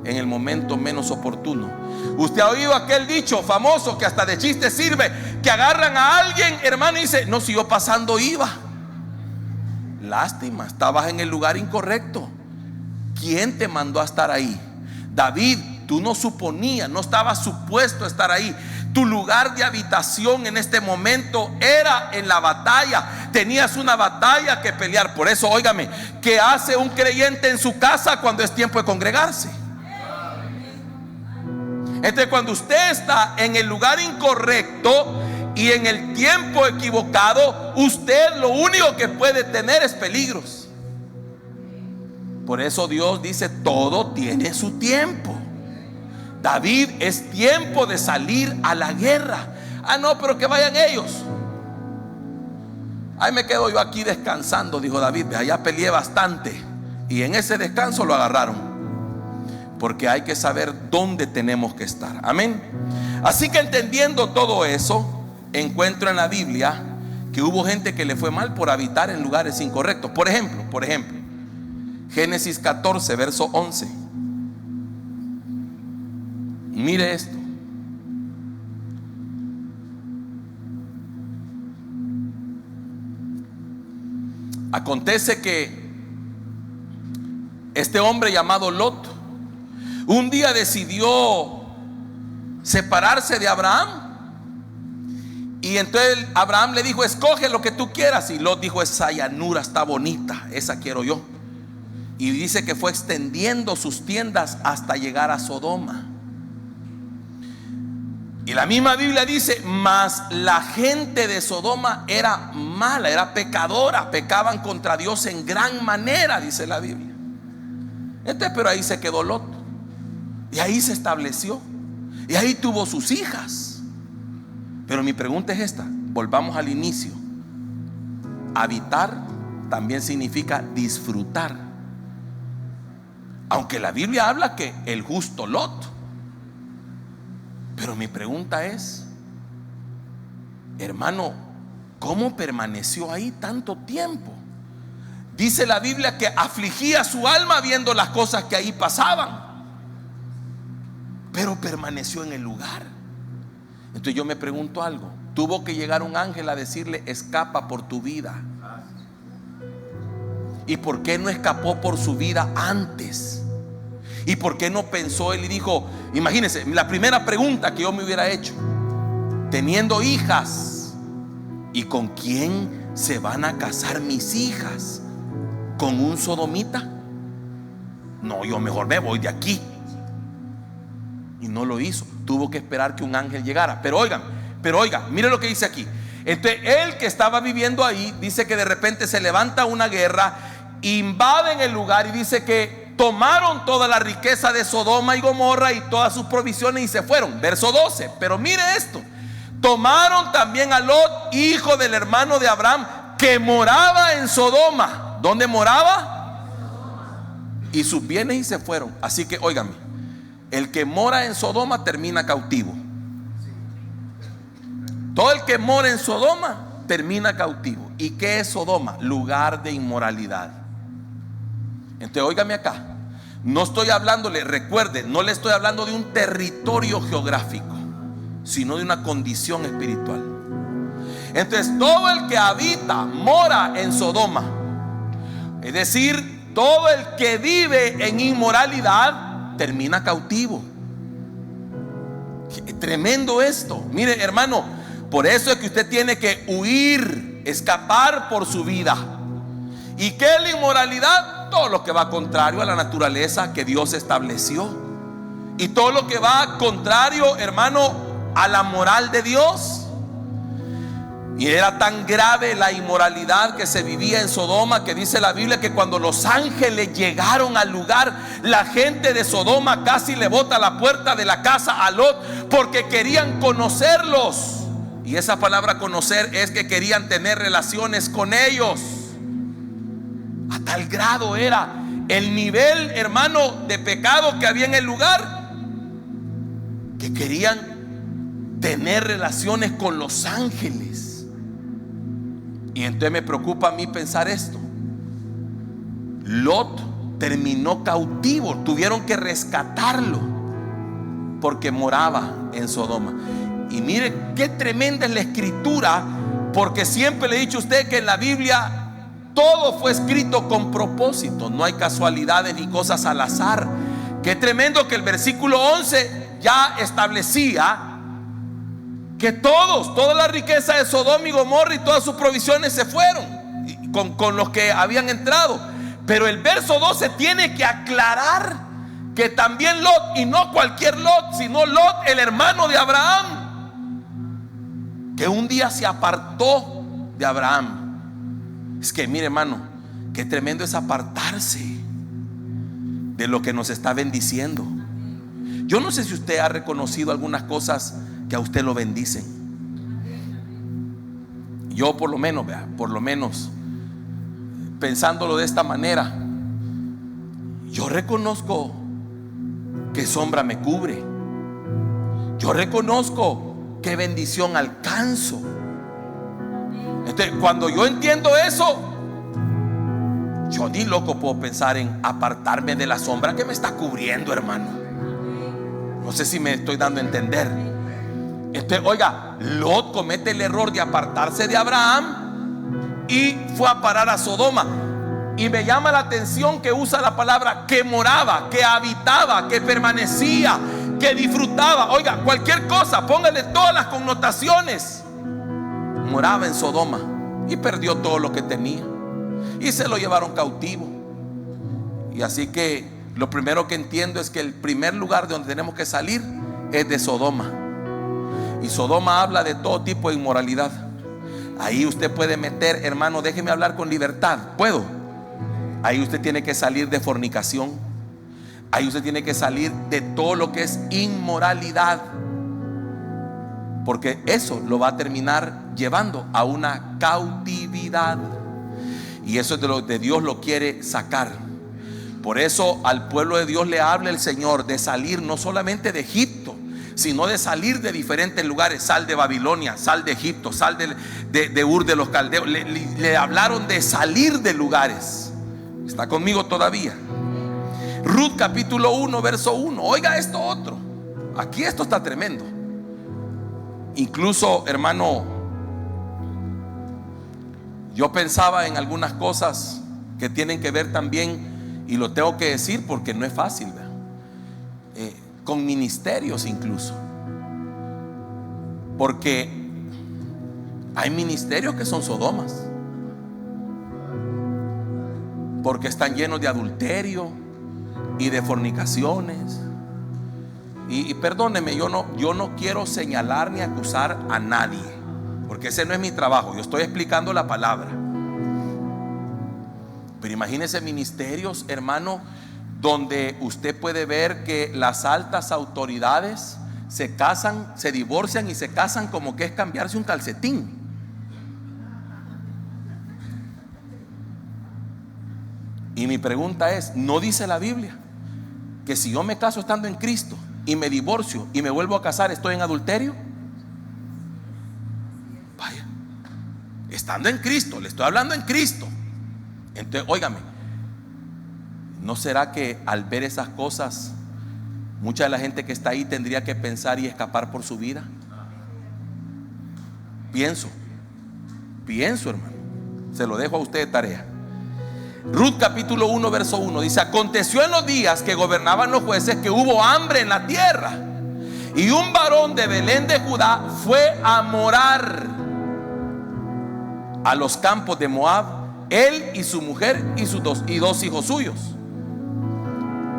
en el momento menos oportuno. Usted ha oído aquel dicho famoso que hasta de chiste sirve, que agarran a alguien, hermano, y dice: no, si yo pasando iba. Lástima, estabas en el lugar incorrecto. ¿Quién te mandó a estar ahí? David, tú no suponías, no estabas supuesto a estar ahí. Tu lugar de habitación en este momento era en la batalla. Tenías una batalla que pelear. Por eso, óigame, ¿qué hace un creyente en su casa cuando es tiempo de congregarse? Entonces, cuando usted está en el lugar incorrecto y en el tiempo equivocado, usted lo único que puede tener es peligros. Por eso Dios dice: todo tiene su tiempo. David, es tiempo de salir a la guerra. Ah, no, pero que vayan ellos. Ahí me quedo yo aquí descansando, dijo David. Allá peleé bastante y en ese descanso lo agarraron. Porque hay que saber dónde tenemos que estar. Amén. Así que, entendiendo todo eso, encuentro en la Biblia que hubo gente que le fue mal por habitar en lugares incorrectos. Por ejemplo, Génesis 14 verso 11. Mire esto. Acontece que este hombre llamado Lot un día decidió separarse de Abraham. Y entonces Abraham le dijo: escoge lo que tú quieras. Y Lot dijo: esa llanura está bonita, esa quiero yo. Y dice que fue extendiendo sus tiendas hasta llegar a Sodoma. Y la misma Biblia dice: mas la gente de Sodoma era mala, era pecadora, pecaban contra Dios en gran manera, dice la Biblia. Pero ahí se quedó Lot, y ahí se estableció, y ahí tuvo sus hijas. Pero mi pregunta es esta, volvamos al inicio. Habitar también significa disfrutar. Aunque la Biblia habla que el justo Lot. Pero mi pregunta es, hermano, ¿cómo permaneció ahí tanto tiempo? Dice la Biblia que afligía su alma viendo las cosas que ahí pasaban, pero permaneció en el lugar. Entonces yo me pregunto algo: tuvo que llegar un ángel a decirle: escapa por tu vida. ¿Y por qué no escapó por su vida antes? ¿Y por qué no pensó él y dijo? Imagínense, la primera pregunta que yo me hubiera hecho, teniendo hijas: ¿y con quién se van a casar mis hijas? ¿Con un sodomita? No, yo mejor me voy de aquí. Y no lo hizo, tuvo que esperar que un ángel llegara. Pero oigan, mire lo que dice aquí: Entonces él que estaba viviendo ahí, dice que de repente se levanta una guerra, invaden el lugar y dice que tomaron toda la riqueza de Sodoma y Gomorra y todas sus provisiones y se fueron. Verso 12. Pero mire esto: tomaron también a Lot, hijo del hermano de Abraham, que moraba en Sodoma. ¿Dónde moraba? Y sus bienes y se fueron. Así que óigame, el que mora en Sodoma termina cautivo. Todo el que mora en Sodoma termina cautivo. ¿Y qué es Sodoma? Lugar de inmoralidad. Entonces óigame acá, no estoy hablándole, recuerde, no le estoy hablando de un territorio geográfico, sino de una condición espiritual. Entonces todo el que habita, mora en Sodoma, es decir, todo el que vive en inmoralidad termina cautivo. Qué tremendo esto. Mire, hermano, por eso es que usted tiene que huir, escapar por su vida. ¿Y qué es la inmoralidad? Todo lo que va contrario a la naturaleza que Dios estableció, y todo lo que va contrario, hermano, a la moral de Dios. Y era tan grave la inmoralidad que se vivía en Sodoma, que dice la Biblia que cuando los ángeles llegaron al lugar, la gente de Sodoma casi le bota la puerta de la casa a Lot, porque querían conocerlos. Y esa palabra conocer es que querían tener relaciones con ellos. A tal grado era el nivel, hermano, de pecado que había en el lugar, que querían tener relaciones con los ángeles. Y entonces me preocupa a mí pensar esto: Lot terminó cautivo, tuvieron que rescatarlo porque moraba en Sodoma. Y mire qué tremenda es la escritura, porque siempre le he dicho a usted que en la Biblia todo fue escrito con propósito, no hay casualidades ni cosas al azar. Qué tremendo que el versículo 11 ya establecía que toda la riqueza de Sodoma y Gomorra y todas sus provisiones se fueron con los que habían entrado. Pero el verso 12 tiene que aclarar que también Lot, y no cualquier Lot, sino Lot, el hermano de Abraham, que un día se apartó de Abraham. Es que mire, hermano, qué tremendo es apartarse de lo que nos está bendiciendo. Yo no sé si usted ha reconocido algunas cosas que a usted lo bendicen. Yo por lo menos pensándolo de esta manera, yo reconozco que sombra me cubre. Yo reconozco qué bendición alcanzo. Entonces, cuando yo entiendo eso, yo ni loco puedo pensar en apartarme de la sombra que me está cubriendo, hermano. No sé si me estoy dando a entender. Entonces, oiga, Lot comete el error de apartarse de Abraham y fue a parar a Sodoma. Y me llama la atención que usa la palabra que moraba, que habitaba, que permanecía, que disfrutaba. Oiga, cualquier cosa, póngale todas las connotaciones. Moraba en Sodoma y perdió todo lo que tenía y se lo llevaron cautivo. Y así que lo primero que entiendo es que el primer lugar de donde tenemos que salir es de Sodoma. Y Sodoma habla de todo tipo de inmoralidad. Ahí usted puede meter, hermano, déjeme hablar con libertad. ¿Puedo? Ahí usted tiene que salir de fornicación. Ahí usted tiene que salir de todo lo que es inmoralidad, porque eso lo va a terminar llevando a una cautividad. Y eso es de lo que Dios lo quiere sacar. Por eso al pueblo de Dios le habla el Señor de salir no solamente de Egipto, sino de salir de diferentes lugares. Sal de Babilonia, sal de Egipto, sal de Ur de los Caldeos. Le hablaron de salir de lugares. ¿Está conmigo todavía? Ruth capítulo 1 verso 1. Oiga esto otro. Aquí esto está tremendo. Incluso, hermano, yo pensaba en algunas cosas que tienen que ver también, y lo tengo que decir porque no es fácil, ¿verdad? Con ministerios incluso, porque hay ministerios que son sodomas, porque están llenos de adulterio y de fornicaciones. Y perdóneme, yo no quiero señalar ni acusar a nadie. porque ese no es mi trabajo, yo estoy explicando la palabra. Pero imagínense ministerios, hermano, donde usted puede ver que las altas autoridades se casan, se divorcian y se casan como que es cambiarse un calcetín. Y mi pregunta es, ¿no dice la Biblia que si yo me caso estando en Cristo y me divorcio y me vuelvo a casar, estoy en adulterio? Vaya, estando en Cristo, le estoy hablando en Cristo. Entonces, óigame, ¿no será que al ver esas cosas, mucha de la gente que está ahí tendría que pensar y escapar por su vida? Pienso, hermano, se lo dejo a usted de tarea. Ruth capítulo 1 verso 1 dice: aconteció en los días que gobernaban los jueces que hubo hambre en la tierra, y un varón de Belén de Judá fue a morar a los campos de Moab, él y su mujer y dos hijos suyos.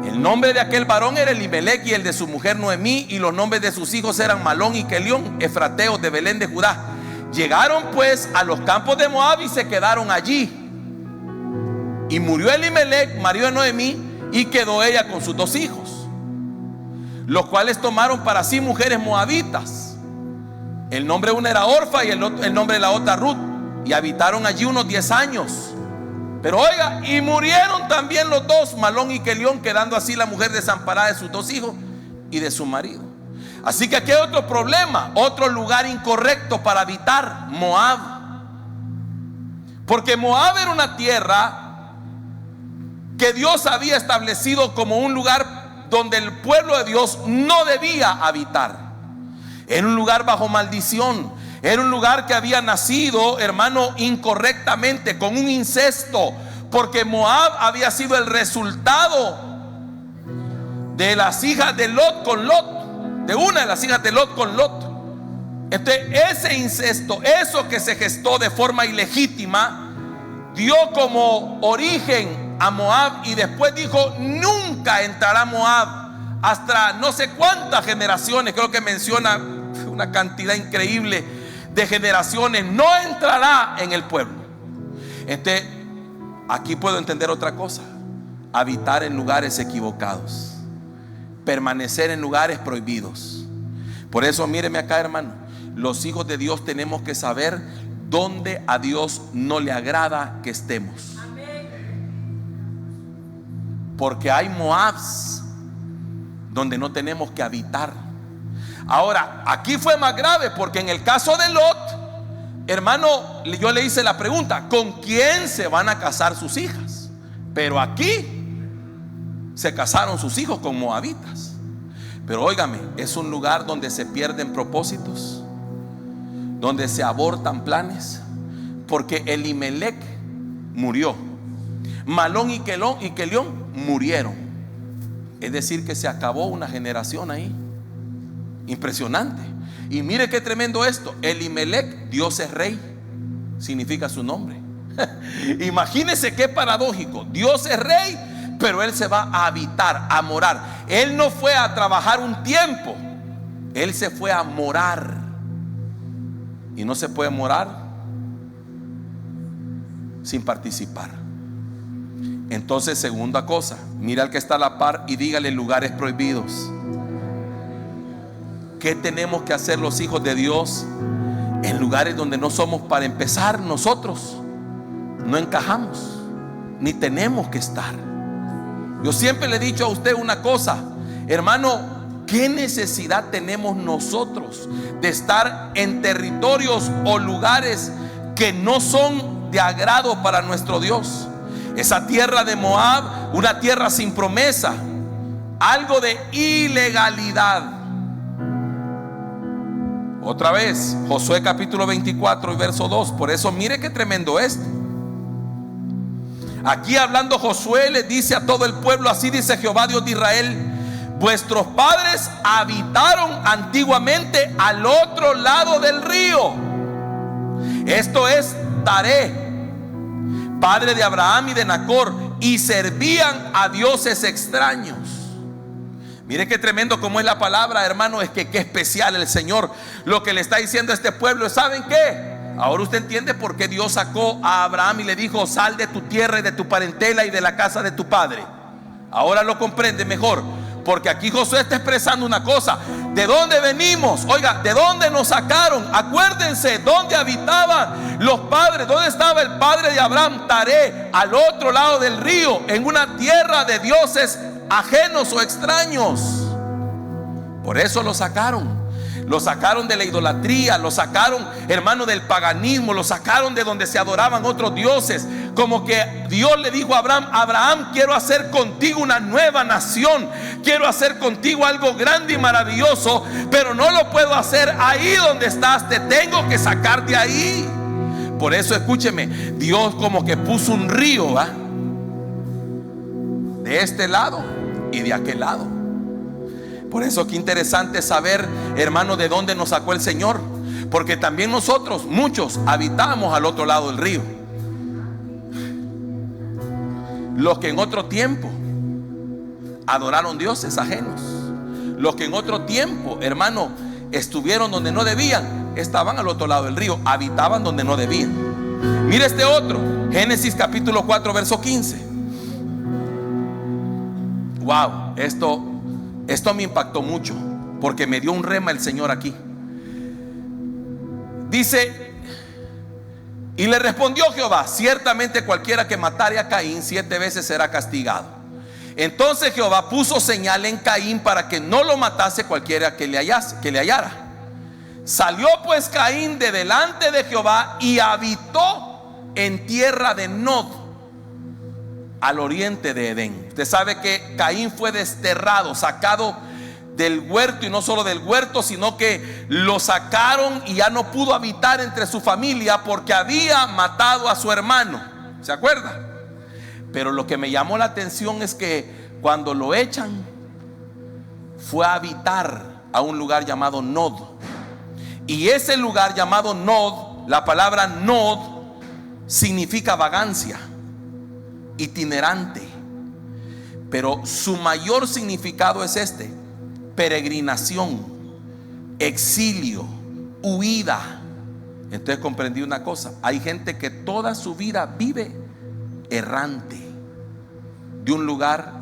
El nombre de aquel varón era Elimelech, y el de su mujer Noemí, y los nombres de sus hijos eran Malón y Kelión, efrateos de Belén de Judá. Llegaron pues a los campos de Moab y se quedaron allí. Y murió Elimelech, marido de Noemí, y quedó ella con sus dos hijos, los cuales tomaron para sí mujeres moabitas. El nombre de una era Orfa y el nombre de la otra Ruth, y habitaron allí unos 10 años. Pero oiga, y murieron también los dos, Malón y Kelión, quedando así la mujer desamparada de sus dos hijos y de su marido. Así que aquí hay otro problema, otro lugar incorrecto para habitar: Moab. Porque Moab era una tierra que Dios había establecido como un lugar donde el pueblo de Dios no debía habitar. Era un lugar bajo maldición. Era un lugar que había nacido, hermano, incorrectamente, con un incesto, porque Moab había sido el resultado de las hijas de Lot con Lot, de una de las hijas de Lot con Lot. Entonces, ese incesto, eso que se gestó de forma ilegítima, dio como origen a Moab, y después dijo: nunca entrará Moab hasta no sé cuántas generaciones. Creo que menciona una cantidad increíble de generaciones. No entrará en el pueblo. Aquí puedo entender otra cosa: habitar en lugares equivocados, permanecer en lugares prohibidos. Por eso míreme acá, hermano, los hijos de Dios tenemos que saber dónde a Dios no le agrada que estemos. Porque hay Moabs donde no tenemos que habitar. Ahora, aquí fue más grave, porque en el caso de Lot, hermano, yo le hice la pregunta: ¿con quién se van a casar sus hijas? Pero aquí se casaron sus hijos con moabitas. Pero óigame, es un lugar donde se pierden propósitos, donde se abortan planes, porque Elimelech murió, Malón y Kelión murieron. Es decir, que se acabó una generación ahí. Impresionante. Y mire qué tremendo esto: Elimelech, Dios es rey, significa su nombre. Imagínese qué paradójico: Dios es rey, pero él se va a habitar, a morar. Él no fue a trabajar un tiempo, él se fue a morar. Y no se puede morar sin participar. Entonces, segunda cosa, mira al que está a la par y dígale: lugares prohibidos. ¿Qué tenemos que hacer los hijos de Dios en lugares donde no somos? Para empezar, nosotros no encajamos, ni tenemos que estar. Yo siempre le he dicho a usted una cosa, hermano: ¿qué necesidad tenemos nosotros de estar en territorios o lugares que no son de agrado para nuestro Dios? Esa tierra de Moab, una tierra sin promesa, algo de ilegalidad. Otra vez, Josué capítulo 24 y verso 2. Por eso mire qué tremendo esto. Aquí hablando Josué le dice a todo el pueblo: así dice Jehová Dios de Israel: vuestros padres habitaron antiguamente al otro lado del río. Esto es Taré, padre de Abraham y de Nacor, y servían a dioses extraños. Mire qué tremendo como es la palabra, hermano. Es que qué especial el Señor. Lo que le está diciendo a este pueblo, ¿saben qué? Ahora usted entiende por qué Dios sacó a Abraham y le dijo: sal de tu tierra y de tu parentela y de la casa de tu padre. Ahora lo comprende mejor, porque aquí Josué está expresando una cosa: ¿de dónde venimos? Oiga, ¿de dónde nos sacaron? Acuérdense, ¿dónde habitaban los padres? ¿Dónde estaba el padre de Abraham? Taré, al otro lado del río, en una tierra de dioses ajenos o extraños. Por eso lo sacaron. Lo sacaron de la idolatría, lo sacaron, hermano, del paganismo, lo sacaron de donde se adoraban otros dioses. Como que Dios le dijo a Abraham: Abraham, quiero hacer contigo una nueva nación, quiero hacer contigo algo grande y maravilloso, pero no lo puedo hacer ahí donde estás, te tengo que sacar de ahí. Por eso, escúcheme, Dios como que puso un río, ¿va?, de este lado y de aquel lado. Por eso qué interesante saber, hermano, de dónde nos sacó el Señor. Porque también nosotros, muchos, habitamos al otro lado del río. Los que en otro tiempo adoraron dioses ajenos, los que en otro tiempo, hermano, estuvieron donde no debían, estaban al otro lado del río, habitaban donde no debían. Mire este otro, Génesis capítulo 4 verso 15. Wow, esto me impactó mucho, porque me dio un rema el Señor aquí. Dice: y le respondió Jehová: ciertamente cualquiera que matare a Caín 7 veces será castigado. Entonces Jehová puso señal en Caín para que no lo matase cualquiera que le hallara. Salió pues Caín de delante de Jehová y habitó en tierra de Nod, al oriente de Edén. Usted sabe que Caín fue desterrado, sacado del huerto, y no solo del huerto, sino que lo sacaron y ya no pudo habitar entre su familia porque había matado a su hermano. ¿Se acuerda? Pero lo que me llamó la atención es que cuando lo echan, fue a habitar a un lugar llamado Nod. Y ese lugar llamado Nod, la palabra Nod significa vagancia, itinerante, pero su mayor significado es este: peregrinación, exilio, huida. Entonces comprendí una cosa: hay gente que toda su vida vive errante, de un lugar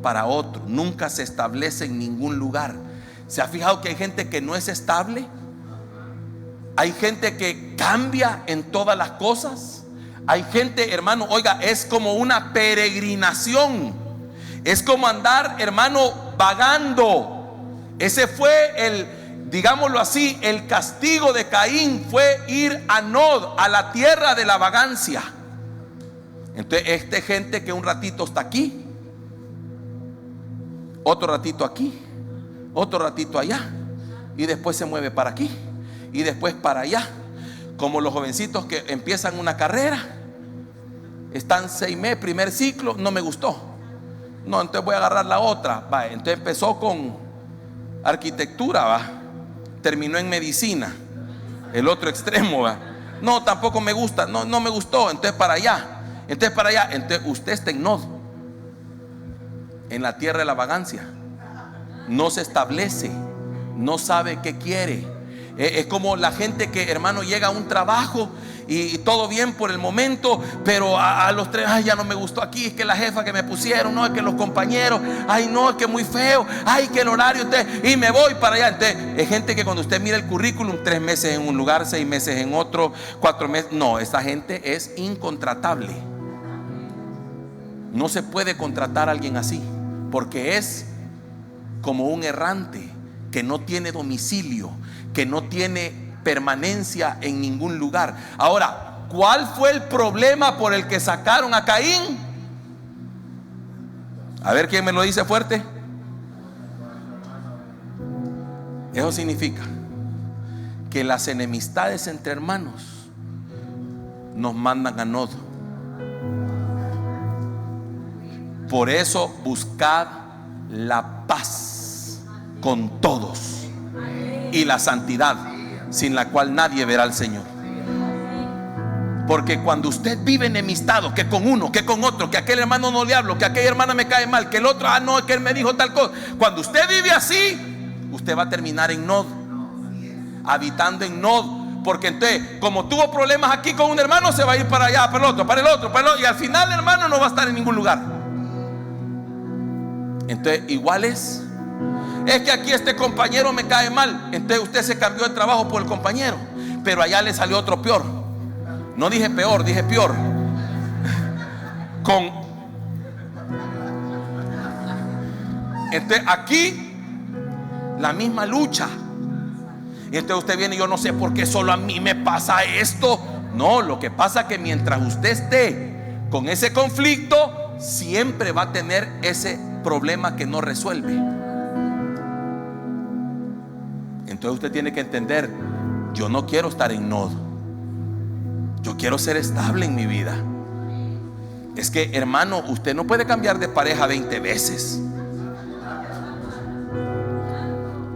para otro, nunca se establece en ningún lugar. ¿Se ha fijado que hay gente que no es estable? Hay gente que cambia en todas las cosas. Hay gente, hermano, oiga, es como una peregrinación. Es como andar, hermano, vagando. Ese fue digámoslo así, el castigo de Caín, fue ir a Nod, a la tierra de la vagancia. Entonces, gente que un ratito está aquí, otro ratito aquí, otro ratito allá, y después se mueve para aquí, y después para allá. Como los jovencitos que empiezan una carrera, están 6 meses, primer ciclo, no me gustó, no, entonces voy a agarrar la otra. Va, entonces empezó con arquitectura, va, terminó en medicina, el otro extremo, va, no, tampoco me gusta, no me gustó, entonces para allá, entonces para allá. Entonces usted está en Nod, en la tierra de la vagancia, no se establece, no sabe qué quiere. Es como la gente que, hermano, llega a un trabajo y todo bien por el momento, pero a los 3, ay, ya no me gustó aquí, es que la jefa que me pusieron, no, es que los compañeros, ay, no, es que muy feo, ay, que el horario, y me voy para allá. Entonces, es gente que cuando usted mira el currículum, 3 meses en un lugar, 6 meses en otro, 4 meses, no, esa gente es incontratable. No se puede contratar a alguien así, porque es como un errante que no tiene domicilio, que no tiene permanencia en ningún lugar. Ahora, ¿cuál fue el problema por el que sacaron a Caín? A ver, ¿quién me lo dice fuerte? Eso significa que las enemistades entre hermanos nos mandan a Nod. Por eso buscad la paz con todos y la santidad, sin la cual nadie verá al Señor. Porque cuando usted vive enemistado, que con uno, que con otro, que aquel hermano no le hablo, que aquella hermana me cae mal, que el otro, no, que él me dijo tal cosa. Cuando usted vive así, usted va a terminar en Nod, habitando en Nod. Porque entonces, como tuvo problemas aquí con un hermano, se va a ir para allá, para el otro, para el otro, para el otro, y al final el hermano no va a estar en ningún lugar. Entonces, igual es que aquí este compañero me cae mal, entonces usted se cambió de trabajo por el compañero, pero allá le salió otro peor. No dije peor, dije peor. Entonces aquí la misma lucha. Y entonces usted viene y yo no sé por qué solo a mí me pasa esto. No, lo que pasa es que mientras usted esté con ese conflicto, siempre va a tener ese problema que no resuelve. Entonces usted tiene que entender: yo no quiero estar en Nod, yo quiero ser estable en mi vida. Es que, hermano, usted no puede cambiar de pareja 20 veces.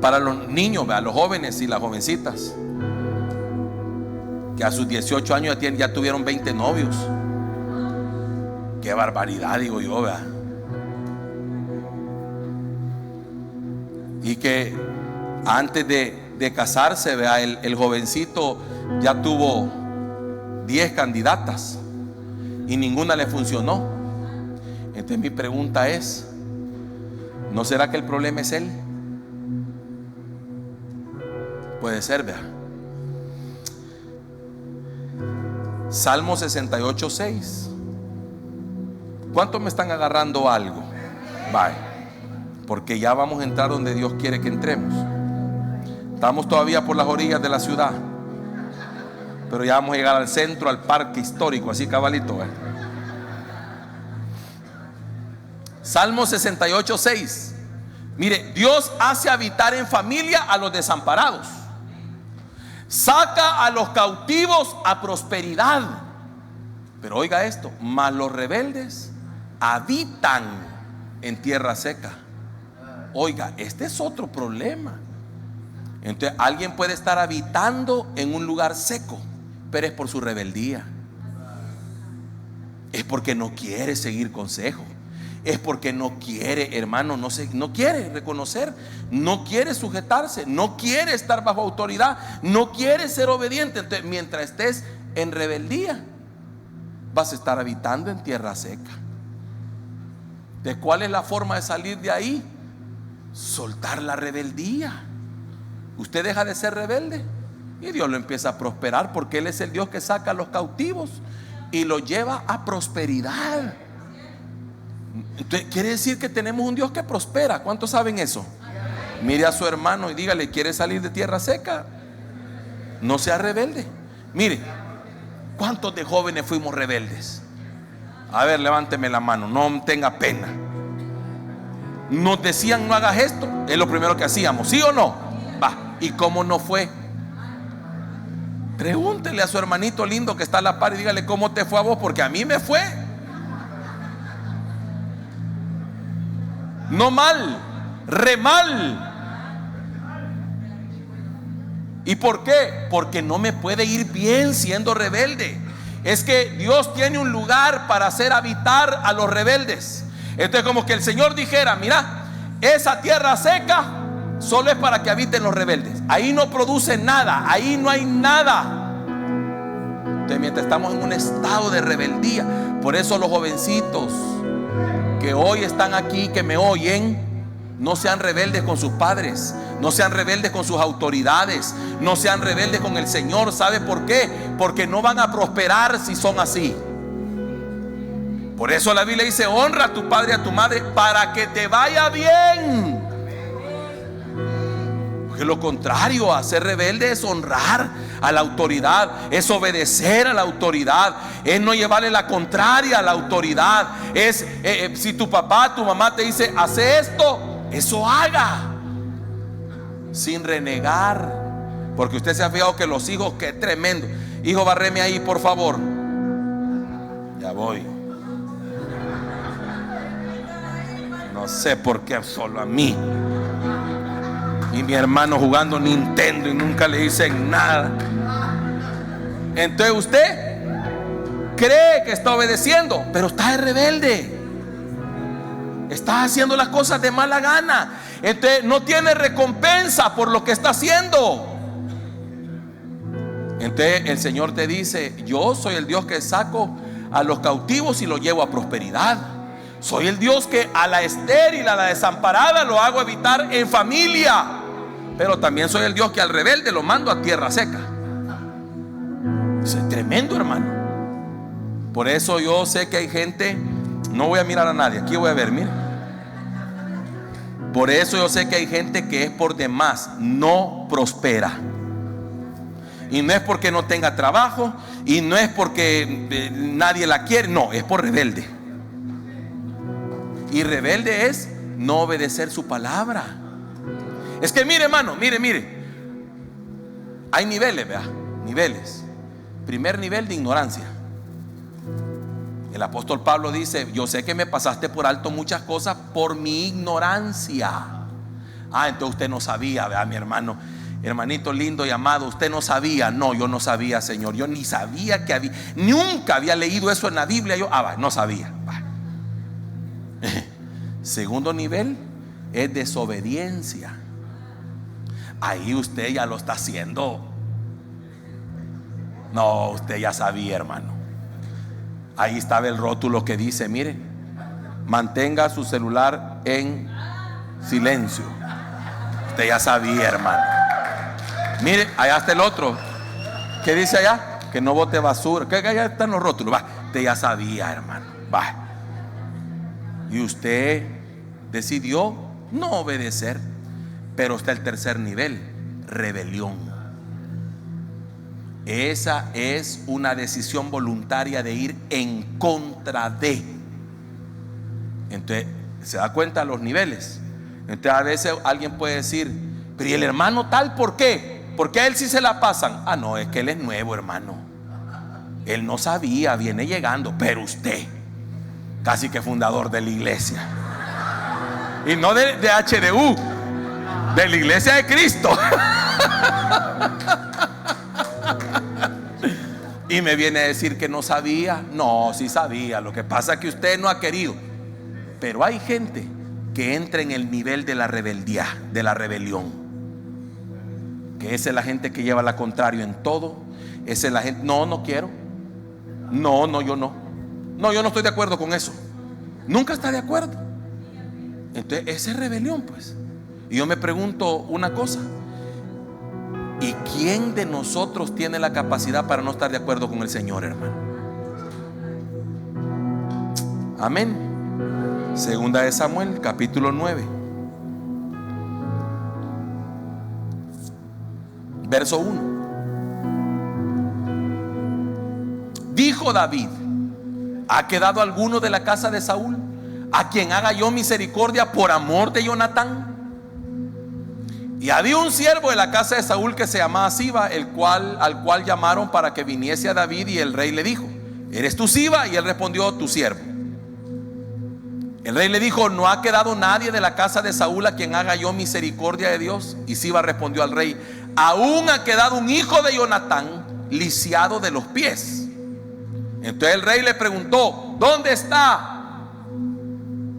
Para los niños, a los jóvenes y las jovencitas, que a sus 18 años ya tuvieron 20 novios. Qué barbaridad, digo yo, ¿verdad? Y que antes de casarse, ¿verdad? El jovencito ya tuvo 10 candidatas y ninguna le funcionó. Entonces mi pregunta es: ¿no será que el problema es él? Puede ser, vea. Salmo 68:6. ¿Cuántos me están agarrando algo? Vaya, porque ya vamos a entrar donde Dios quiere que entremos. Estamos todavía por las orillas de la ciudad, pero ya vamos a llegar al centro, al parque histórico, así cabalito, ¿eh? Salmo 68:6. Mire, Dios hace habitar en familia a los desamparados, saca a los cautivos a prosperidad. Pero oiga esto: mas los rebeldes habitan en tierra seca. Oiga, este es otro problema. Entonces, alguien puede estar habitando en un lugar seco, pero es por su rebeldía. Es porque no quiere seguir consejo. Es porque no quiere, hermano, no quiere reconocer, no quiere sujetarse, no quiere estar bajo autoridad, no quiere ser obediente. Entonces, mientras estés en rebeldía, vas a estar habitando en tierra seca. ¿De cuál es la forma de salir de ahí? Soltar la rebeldía. Usted deja de ser rebelde y Dios lo empieza a prosperar, porque Él es el Dios que saca a los cautivos y los lleva a prosperidad. Entonces, quiere decir que tenemos un Dios que prospera. ¿Cuántos saben eso? Mire a su hermano y dígale: ¿quiere salir de tierra seca? No sea rebelde. Mire, ¿cuántos de jóvenes fuimos rebeldes? A ver, levánteme la mano, no tenga pena. Nos decían: no hagas esto, es lo primero que hacíamos, ¿sí o no? Va, ¿y cómo no fue? Pregúntele a su hermanito lindo que está a la par y dígale: ¿cómo te fue a vos? Porque a mí me fue. No mal, re mal. ¿Y por qué? Porque no me puede ir bien siendo rebelde. Es que Dios tiene un lugar para hacer habitar a los rebeldes. Entonces, como que el Señor dijera: mira, esa tierra seca solo es para que habiten los rebeldes. Ahí no produce nada, ahí no hay nada. Entonces, mientras estamos en un estado de rebeldía, por eso los jovencitos que hoy están aquí, que me oyen, no sean rebeldes con sus padres, no sean rebeldes con sus autoridades, no sean rebeldes con el Señor. ¿Sabe por qué? Porque no van a prosperar si son así. Por eso la Biblia dice: honra a tu padre y a tu madre para que te vaya bien. Porque lo contrario a ser rebelde es honrar a la autoridad, es obedecer a la autoridad, es no llevarle la contraria a la autoridad. Es si tu papá, tu mamá te dice: hace esto, eso haga, sin renegar. Porque usted se ha fijado que los hijos, qué tremendo. Hijo, barreme ahí, por favor. Ya voy. No sé por qué solo a mí. Y mi hermano jugando Nintendo y nunca le dicen nada. Entonces usted cree que está obedeciendo, pero está de rebelde. Está haciendo las cosas de mala gana. Entonces no tiene recompensa por lo que está haciendo. Entonces el Señor te dice: yo soy el Dios que saco a los cautivos y los llevo a prosperidad. Soy el Dios que a la estéril, a la desamparada lo hago habitar en familia. Pero también soy el Dios que al rebelde lo mando a tierra seca. Eso es tremendo, hermano. Por eso yo sé que hay gente, no voy a mirar a nadie, aquí voy a ver, mire. Por eso yo sé que hay gente que es por demás no prospera. Y no es porque no tenga trabajo, y no es porque nadie la quiere, no, es por rebelde. Y rebelde es no obedecer su palabra. Es que mire, hermano, mire. Hay niveles, ¿verdad? Niveles. Primer nivel de ignorancia. El apóstol Pablo dice: yo sé que me pasaste por alto muchas cosas por mi ignorancia. Entonces usted no sabía, ¿verdad, mi hermano? Hermanito lindo y amado, usted no sabía. No, yo no sabía, Señor. Yo ni sabía que había, nunca había leído eso en la Biblia. Yo, no sabía. Segundo nivel es desobediencia. Ahí usted ya lo está haciendo. No, usted ya sabía, hermano. Ahí estaba el rótulo que dice: mire, mantenga su celular en silencio. Usted ya sabía, hermano. Mire, allá está el otro. ¿Qué dice allá? Que no bote basura. Que allá están los rótulos. Usted ya sabía, hermano. Y usted decidió no obedecer. Pero está el tercer nivel: rebelión. Esa es una decisión voluntaria de ir en contra de. Entonces, ¿se da cuenta de los niveles? Entonces a veces alguien puede decir: pero ¿y el hermano tal por qué? ¿Por qué a él sí se la pasan? No, es que él es nuevo, hermano. Él no sabía, viene llegando. Pero usted, casi que fundador de la iglesia, y no de HDU, de la iglesia de Cristo. Y me viene a decir que no sabía. No, sí sabía. Lo que pasa es que usted no ha querido. Pero hay gente que entra en el nivel de la rebeldía, de la rebelión. Que esa es la gente que lleva la contrario en todo. Esa es la gente: no quiero. No, yo no. No, yo no estoy de acuerdo con eso. Nunca está de acuerdo. Entonces esa es rebelión, pues. Y yo me pregunto una cosa: ¿y quién de nosotros tiene la capacidad para no estar de acuerdo con el Señor, hermano? Amén. Segunda de Samuel, capítulo 9, verso 1. Dijo David: ¿ha quedado alguno de la casa de Saúl a quien haga yo misericordia por amor de Jonatán? Y había un siervo de la casa de Saúl que se llamaba Siba, al cual llamaron para que viniese a David. Y el rey le dijo: ¿eres tú Siba? Y él respondió: tu siervo. El rey le dijo: ¿no ha quedado nadie de la casa de Saúl a quien haga yo misericordia de Dios? Y Siba respondió al rey: aún ha quedado un hijo de Jonatán, lisiado de los pies. Entonces el rey le preguntó: ¿dónde está?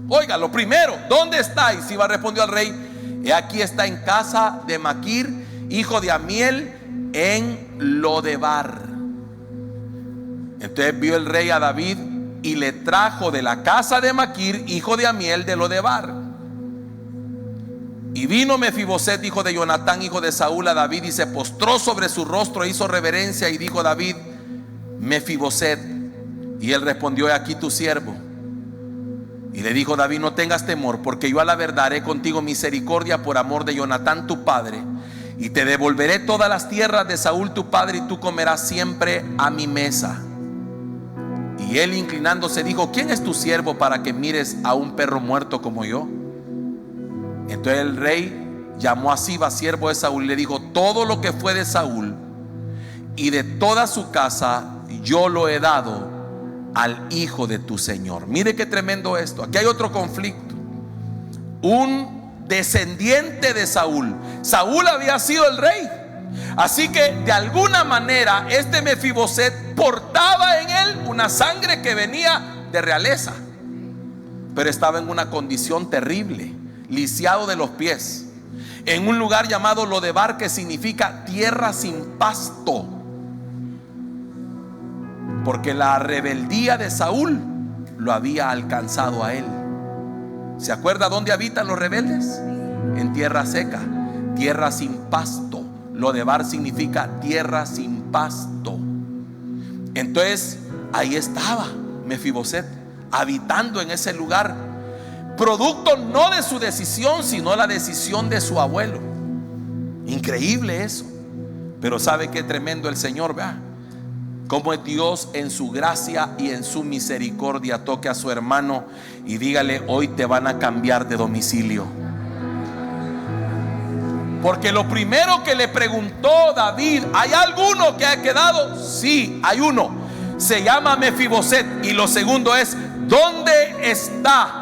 Oiga, lo primero, ¿dónde está? Y Siba respondió al rey: he aquí está en casa de Maquir, hijo de Amiel, en Lodebar. Entonces vio el rey a David y le trajo de la casa de Maquir, hijo de Amiel, de Lodebar. Y vino Mefiboset, hijo de Jonatán, hijo de Saúl, a David, y se postró sobre su rostro, hizo reverencia, y dijo David: Mefiboset. Y él respondió: he aquí tu siervo. Y le dijo David: no tengas temor, porque yo a la verdad haré contigo misericordia por amor de Jonatán tu padre, y te devolveré todas las tierras de Saúl tu padre, y tú comerás siempre a mi mesa. Y él, inclinándose, dijo: ¿quién es tu siervo para que mires a un perro muerto como yo? Entonces el rey llamó a Siba, siervo de Saúl, y le dijo: todo lo que fue de Saúl y de toda su casa yo lo he dado al hijo de tu señor. Mire qué tremendo esto. Aquí hay otro conflicto. Un descendiente de Saúl. Saúl había sido el rey, Así que de alguna manera este Mefiboset portaba en él una sangre que venía de realeza, pero estaba en una condición terrible, lisiado de los pies, en un lugar llamado Lodebar, que significa tierra sin pasto, porque la rebeldía de Saúl lo había alcanzado a él. ¿Se acuerda dónde habitan los rebeldes? En tierra seca, tierra sin pasto. Lodebar significa tierra sin pasto. Entonces ahí estaba Mefiboset, habitando en ese lugar, producto no de su decisión, sino la decisión de su abuelo. Increíble eso. Pero ¿sabe qué tremendo el Señor? Vea cómo es Dios en su gracia y en su misericordia. Toque a su hermano y dígale: hoy te van a cambiar de domicilio. Porque lo primero que le preguntó David: ¿hay alguno que ha quedado? Sí, hay uno, se llama Mefiboset. Y lo segundo es: ¿dónde está?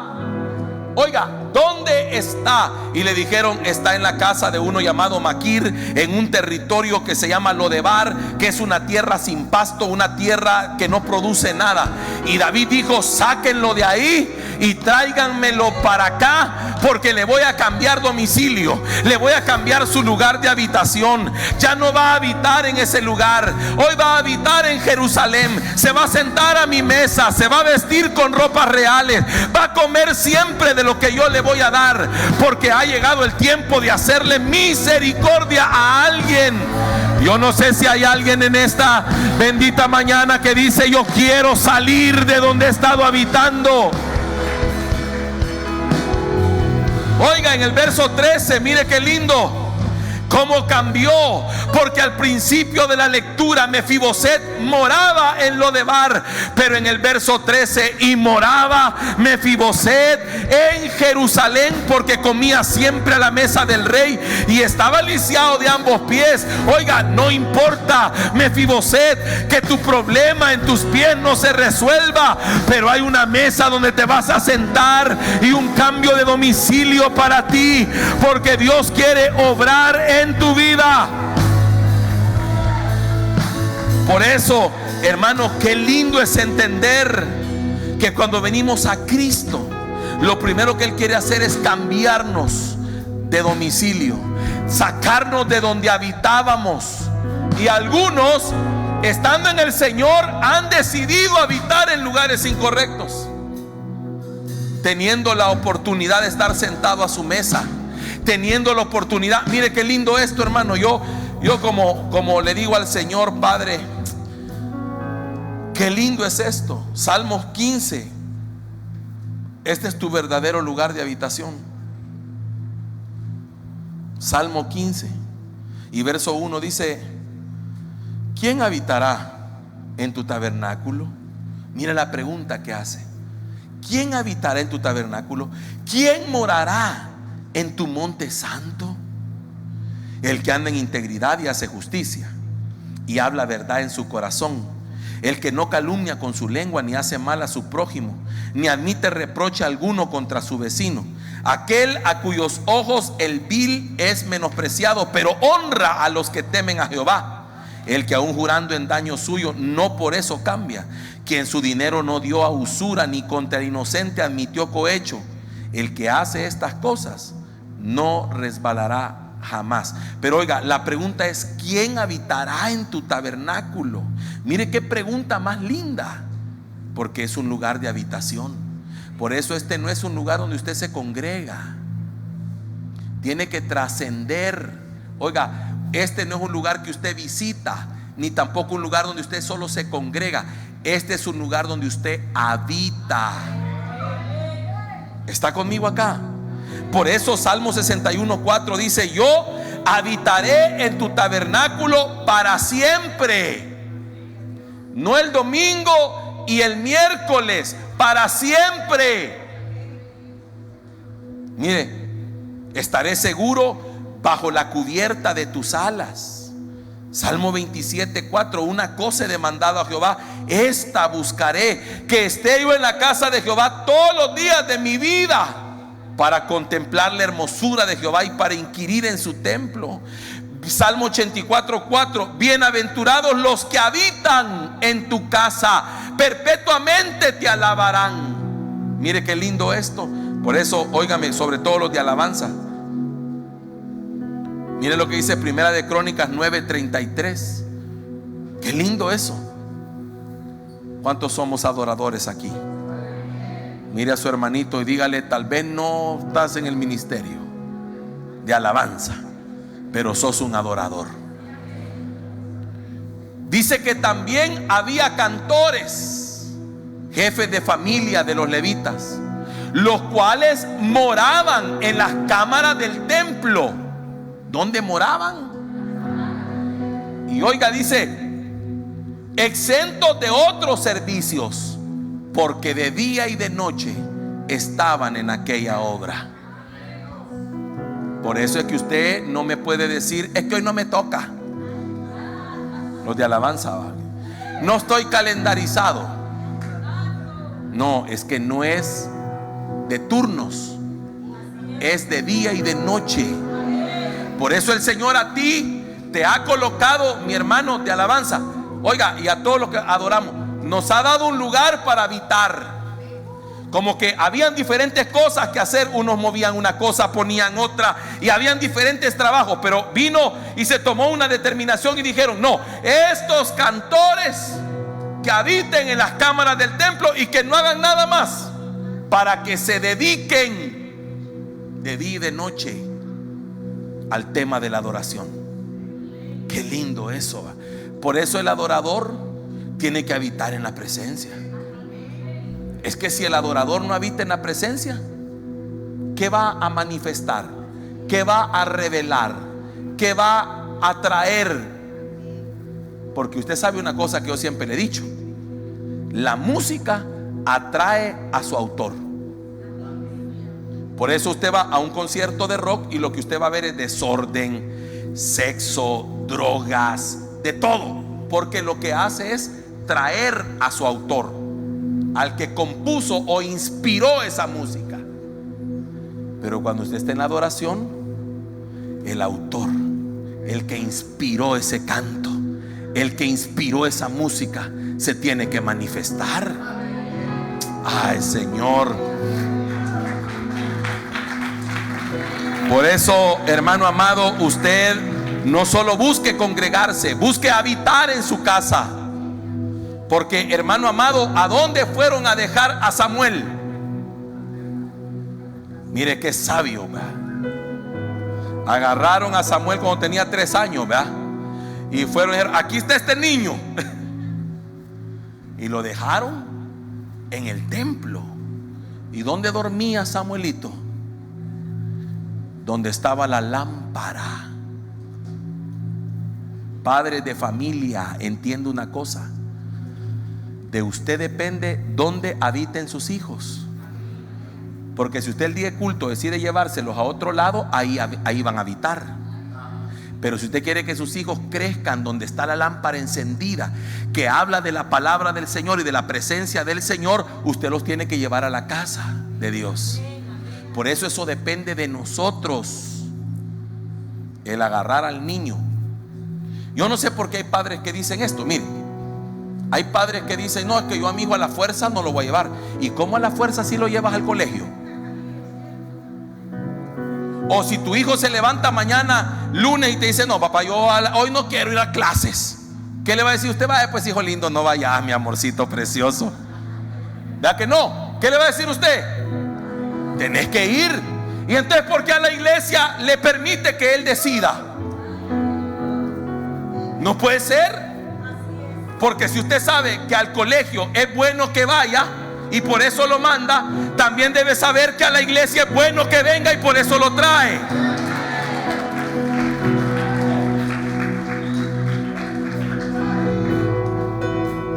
Oiga, ¿dónde está? Y le dijeron: está en la casa de uno llamado Maquir, en un territorio que se llama Lodebar, que es una tierra sin pasto, una tierra que no produce nada. Y David dijo: sáquenlo de ahí y tráiganmelo para acá, porque le voy a cambiar domicilio, le voy a cambiar su lugar de habitación. Ya no va a habitar en ese lugar, hoy va a habitar en Jerusalén. Se va a sentar a mi mesa, se va a vestir con ropas reales, va a comer siempre de lo que yo le voy a dar, porque ha llegado el tiempo de hacerle misericordia a alguien. Yo no sé si hay alguien en esta bendita mañana que dice: yo quiero salir de donde he estado habitando. Oiga, en el verso 13, mire qué lindo cómo cambió, porque al principio de la lectura Mefiboset moraba en Lodebar, pero en el verso 13: y moraba Mefiboset en Jerusalén, porque comía siempre a la mesa del rey y estaba lisiado de ambos pies. Oiga, no importa, Mefiboset, que tu problema en tus pies no se resuelva, pero hay una mesa donde te vas a sentar y un cambio de domicilio para ti, porque Dios quiere obrar en tu vida. Por eso, hermano, qué lindo es entender que cuando venimos a Cristo, lo primero que Él quiere hacer es cambiarnos de domicilio, sacarnos de donde habitábamos. Y algunos, estando en el Señor, han decidido habitar en lugares incorrectos, teniendo la oportunidad de estar sentado a su mesa, teniendo la oportunidad. Mire qué lindo esto, hermano. Yo como le digo al Señor: Padre, qué lindo es esto. Salmos 15. Este es tu verdadero lugar de habitación. Salmo 15 y verso 1 dice: ¿quién habitará en tu tabernáculo? Mira la pregunta que hace: ¿quién habitará en tu tabernáculo? ¿Quién morará en tu monte santo? El que anda en integridad y hace justicia y habla verdad en su corazón, el que no calumnia con su lengua, ni hace mal a su prójimo, ni admite reproche alguno contra su vecino, aquel a cuyos ojos el vil es menospreciado, pero honra a los que temen a Jehová, el que aún jurando en daño suyo no por eso cambia, quien su dinero no dio a usura, ni contra el inocente admitió cohecho. El que hace estas cosas no resbalará jamás. Pero oiga, la pregunta es: ¿quién habitará en tu tabernáculo? Mire qué pregunta más linda, porque es un lugar de habitación. Por eso este no es un lugar donde usted se congrega, tiene que trascender. Oiga, este no es un lugar que usted visita, ni tampoco un lugar donde usted solo se congrega. Este es un lugar donde usted habita. ¿Está conmigo acá? Por eso Salmo 61:4 dice: yo habitaré en tu tabernáculo para siempre. No el domingo y el miércoles, para siempre. Mire, estaré seguro bajo la cubierta de tus alas. Salmo 27:4: una cosa he demandado a Jehová, esta buscaré, que esté yo en la casa de Jehová todos los días de mi vida, para contemplar la hermosura de Jehová y para inquirir en su templo. Salmo 84:4, bienaventurados los que habitan en tu casa, perpetuamente te alabarán. Mire qué lindo esto. Por eso, óigame, sobre todo los de alabanza. Mire lo que dice Primera de Crónicas 9:33. Qué lindo eso. ¿Cuántos somos adoradores aquí? Mire a su hermanito y dígale: tal vez no estás en el ministerio de alabanza, pero sos un adorador. Dice que también había cantores, jefes de familia de los levitas, los cuales moraban en las cámaras del templo. ¿Dónde moraban? Y oiga, dice, exentos de otros servicios, porque de día y de noche estaban en aquella obra. Por eso es que usted no me puede decir: es que hoy no me toca. Los de alabanza, ¿vale? No estoy calendarizado. No, es que no es de turnos, es de día y de noche. Por eso el Señor a ti te ha colocado, mi hermano de alabanza, oiga, y a todos los que adoramos, nos ha dado un lugar para habitar. Como que habían diferentes cosas que hacer. Unos movían una cosa, ponían otra, y habían diferentes trabajos. Pero vino y se tomó una determinación y dijeron: no, estos cantores que habiten en las cámaras del templo y que no hagan nada más, para que se dediquen de día y de noche al tema de la adoración. Qué lindo eso, ¿va? Por eso el adorador tiene que habitar en la presencia. Es que si el adorador no habita en la presencia, ¿qué va a manifestar? ¿Qué va a revelar? ¿Qué va a traer? Porque usted sabe una cosa que yo siempre le he dicho: la música atrae a su autor. Por eso usted va a un concierto de rock y lo que usted va a ver es desorden, sexo, drogas, de todo. Porque lo que hace es traer a su autor, al que compuso o inspiró esa música. Pero cuando usted está en la adoración, el autor, el que inspiró ese canto, el que inspiró esa música, se tiene que manifestar. Ay, Señor. Por eso, hermano amado, usted no solo busque congregarse, busque habitar en su casa. Porque, hermano amado, ¿a dónde fueron a dejar a Samuel? Mire qué sabio, ¿verdad? Agarraron a Samuel cuando tenía 3 años, ¿verdad? Y fueron y dijeron: aquí está este niño. Y lo dejaron en el templo. ¿Y dónde dormía Samuelito? Donde estaba la lámpara. Padres de familia, entiende una cosa: de usted depende dónde habiten sus hijos. Porque si usted el día de culto decide llevárselos a otro lado, ahí van a habitar. Pero si usted quiere que sus hijos crezcan donde está la lámpara encendida, que habla de la palabra del Señor y de la presencia del Señor, usted los tiene que llevar a la casa de Dios. Por eso eso depende de nosotros, el agarrar al niño. Yo no sé por qué hay padres que dicen esto. Miren, hay padres que dicen: no, es que yo a mi hijo a la fuerza no lo voy a llevar. ¿Y cómo a la fuerza si lo llevas al colegio? O si tu hijo se levanta mañana lunes y te dice: no, papá, yo hoy no quiero ir a clases, ¿qué le va a decir usted? Vaya pues, hijo lindo, no vaya, mi amorcito precioso. ¿Verdad que no? ¿Qué le va a decir usted? Tenés que ir. Y entonces, ¿por qué a la iglesia le permite que él decida? No puede ser. Porque si usted sabe que al colegio es bueno que vaya y por eso lo manda, también debe saber que a la iglesia es bueno que venga y por eso lo trae.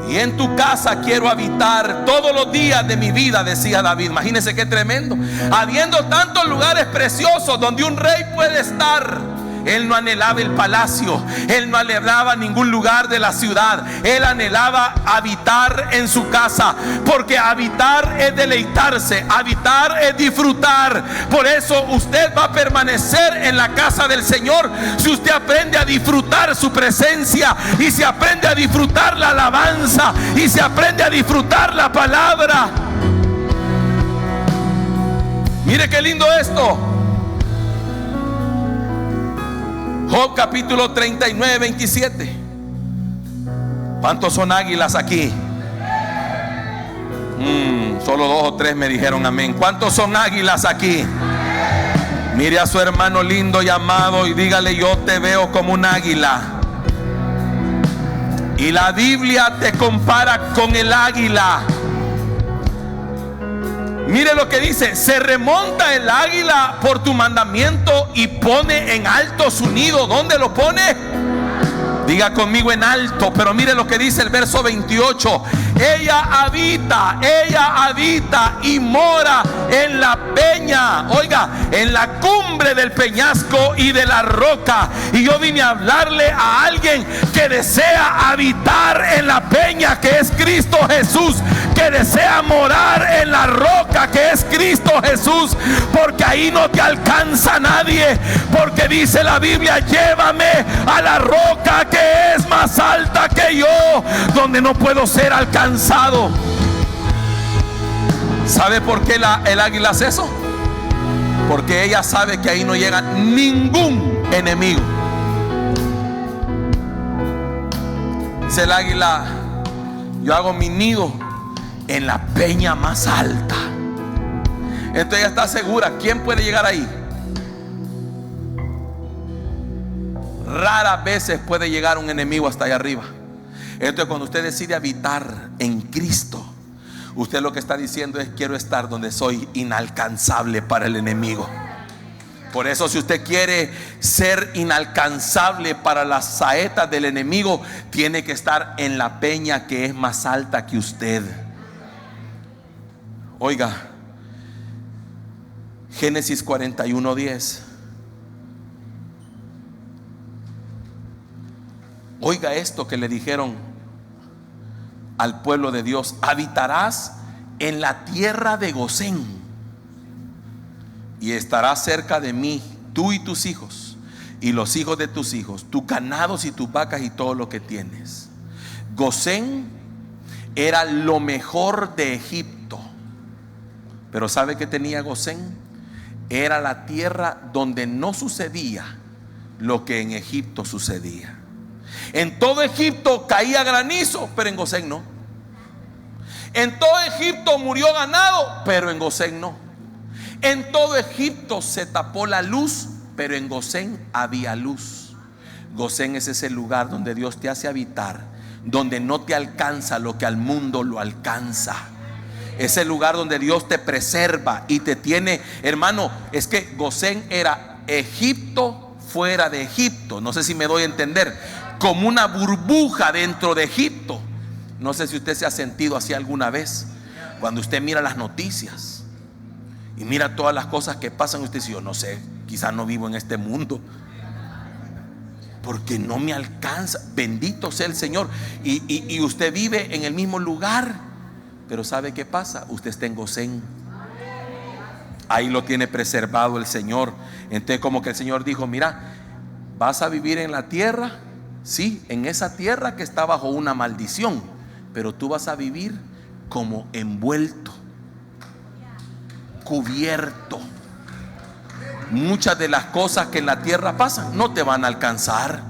Y en tu casa quiero habitar todos los días de mi vida, decía David. Imagínense qué tremendo. Habiendo tantos lugares preciosos donde un rey puede estar, Él no anhelaba el palacio, él no anhelaba ningún lugar de la ciudad. Él anhelaba habitar en su casa, porque habitar es deleitarse, habitar es disfrutar. Por eso usted va a permanecer en la casa del Señor si usted aprende a disfrutar su presencia, y se aprende a disfrutar la alabanza, y se aprende a disfrutar la palabra. Mire qué lindo esto. Job capítulo 39, 27. ¿Cuántos son águilas aquí? Solo 2 o 3 me dijeron amén. ¿Cuántos son águilas aquí? Mire a su hermano lindo y amado y dígale: yo te veo como un águila. Y la Biblia te compara con el águila. Mire lo que dice: se remonta el águila por tu mandamiento y pone en alto su nido. ¿Dónde lo pone? Diga conmigo: en alto. Pero mire lo que dice el verso 28. Ella habita y mora en la peña, oiga, en la cumbre del peñasco y de la roca. Y yo vine a hablarle a alguien que desea habitar en la peña, que es Cristo Jesús, que desea morar en la roca, que es Cristo Jesús, porque ahí no te alcanza nadie, porque dice la Biblia: llévame a la roca que es más alta que yo, donde no puedo ser alcanzado. ¿Sabe por qué el águila hace eso? Porque ella sabe que ahí no llega ningún enemigo. Dice el águila: yo hago mi nido en la peña más alta. Entonces ella está segura. ¿Quién puede llegar ahí? Raras veces puede llegar un enemigo hasta allá arriba. Entonces cuando usted decide habitar en Cristo, usted lo que está diciendo es: quiero estar donde soy inalcanzable para el enemigo. Por eso, si usted quiere ser inalcanzable para las saetas del enemigo, tiene que estar en la peña que es más alta que usted. Oiga, Génesis 41:10. Oiga esto que le dijeron al pueblo de Dios: habitarás en la tierra de Gosén, y estarás cerca de mí, tú y tus hijos, y los hijos de tus hijos, tus ganados y tus vacas y todo lo que tienes. Gosén era lo mejor de Egipto. Pero ¿sabe qué tenía Gosén? Era la tierra donde no sucedía lo que en Egipto sucedía. En todo Egipto caía granizo, pero en Gosén no. En todo Egipto murió ganado, pero en Gosén no. En todo Egipto se tapó la luz, pero en Gosén había luz. Gosén es ese lugar donde Dios te hace habitar, donde no te alcanza lo que al mundo lo alcanza. Es el lugar donde Dios te preserva y te tiene, hermano. Es que Gosén era Egipto fuera de Egipto. No sé si me doy a entender. Como una burbuja dentro de Egipto. No sé si usted se ha sentido así alguna vez. Cuando usted mira las noticias y mira todas las cosas que pasan, usted dice: yo no sé, quizás no vivo en este mundo, porque no me alcanza. Bendito sea el Señor. Y usted vive en el mismo lugar, pero ¿sabe qué pasa? Usted está en Gosén. Ahí lo tiene preservado el Señor. Entonces como que el Señor dijo: mira, vas a vivir en la tierra, sí, en esa tierra que está bajo una maldición, pero tú vas a vivir como envuelto, cubierto. Muchas de las cosas que en la tierra pasan no te van a alcanzar.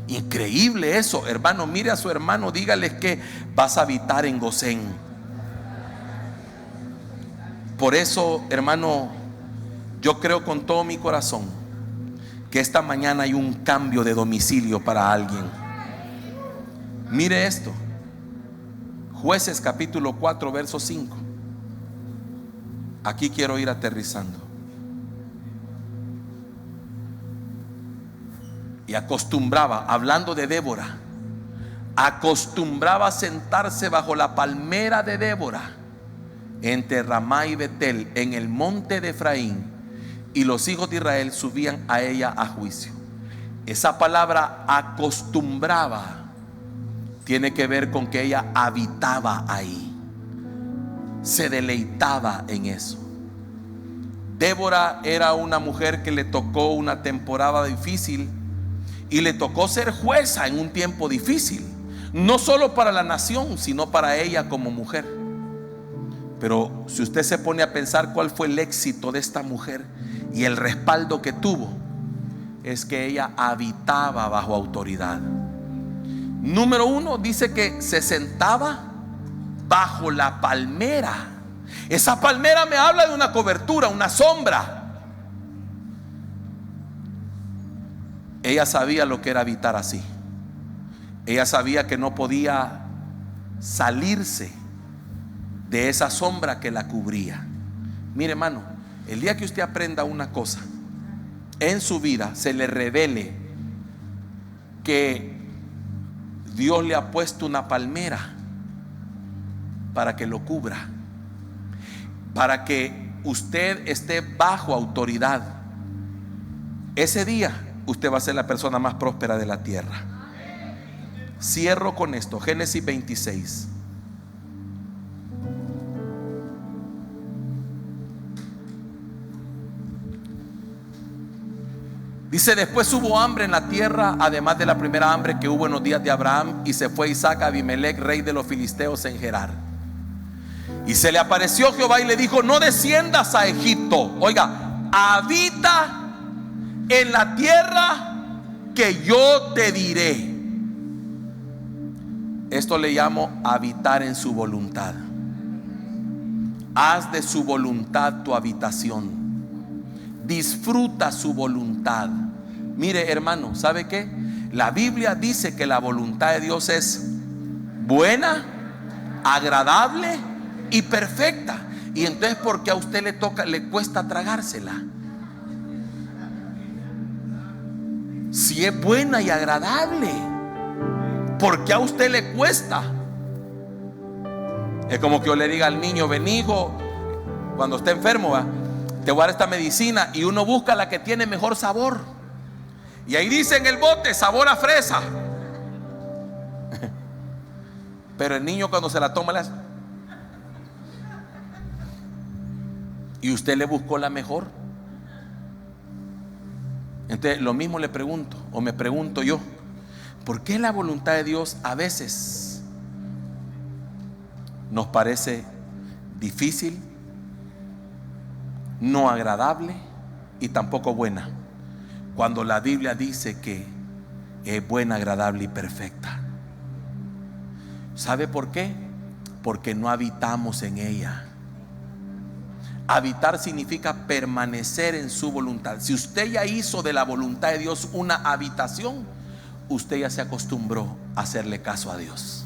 Increíble eso, hermano. Mire a su hermano, dígale que vas a habitar en Gosén. Por eso, hermano, yo creo con todo mi corazón que esta mañana hay un cambio de domicilio para alguien. Mire esto, Jueces capítulo 4 verso 5. Aquí quiero ir aterrizando. Y acostumbraba, hablando de Débora, acostumbraba a sentarse bajo la palmera de Débora entre Ramá y Betel, en el monte de Efraín, y los hijos de Israel subían a ella a juicio. Esa palabra acostumbraba tiene que ver con que ella habitaba ahí, se deleitaba en eso. Débora era una mujer que le tocó una temporada difícil y le tocó ser jueza en un tiempo difícil, no solo para la nación, sino para ella como mujer. Pero si usted se pone a pensar cuál fue el éxito de esta mujer y el respaldo que tuvo, es que ella habitaba bajo autoridad. Número uno, dice que se sentaba bajo la palmera. Esa palmera me habla de una cobertura, una sombra. Ella sabía lo que era habitar así. Ella sabía que no podía salirse de esa sombra que la cubría. Mire, hermano, el día que usted aprenda una cosa en su vida, se le revele que Dios le ha puesto una palmera para que lo cubra, para que usted esté bajo autoridad, ese día usted va a ser la persona más próspera de la tierra. Cierro con esto, Génesis 26. Dice: después hubo hambre en la tierra, además de la primera hambre que hubo en los días de Abraham, y se fue Isaac a Abimelech, rey de los filisteos, en Gerar. Y se le apareció Jehová y le dijo: no desciendas a Egipto. Oiga, habita en la tierra que yo te diré. Esto le llamo habitar en su voluntad. Haz de su voluntad tu habitación. Disfruta su voluntad. Mire, hermano, ¿sabe qué? La Biblia dice que la voluntad de Dios es buena, agradable y perfecta. Y entonces, ¿por qué a usted le cuesta tragársela? Si es buena y agradable, ¿por qué a usted le cuesta? Es como que yo le diga al niño: ven, hijo, cuando esté enfermo, te voy a dar esta medicina, y uno busca la que tiene mejor sabor. Y ahí dice en el bote: sabor a fresa. Pero el niño, cuando se la toma, y usted le buscó la mejor. Entonces, lo mismo le pregunto, o me pregunto yo: ¿por qué la voluntad de Dios a veces nos parece difícil, no agradable y tampoco buena, cuando la Biblia dice que es buena, agradable y perfecta? ¿Sabe por qué? Porque no habitamos en ella. Habitar significa permanecer en su voluntad. Si usted ya hizo de la voluntad de Dios una habitación, usted ya se acostumbró a hacerle caso a Dios.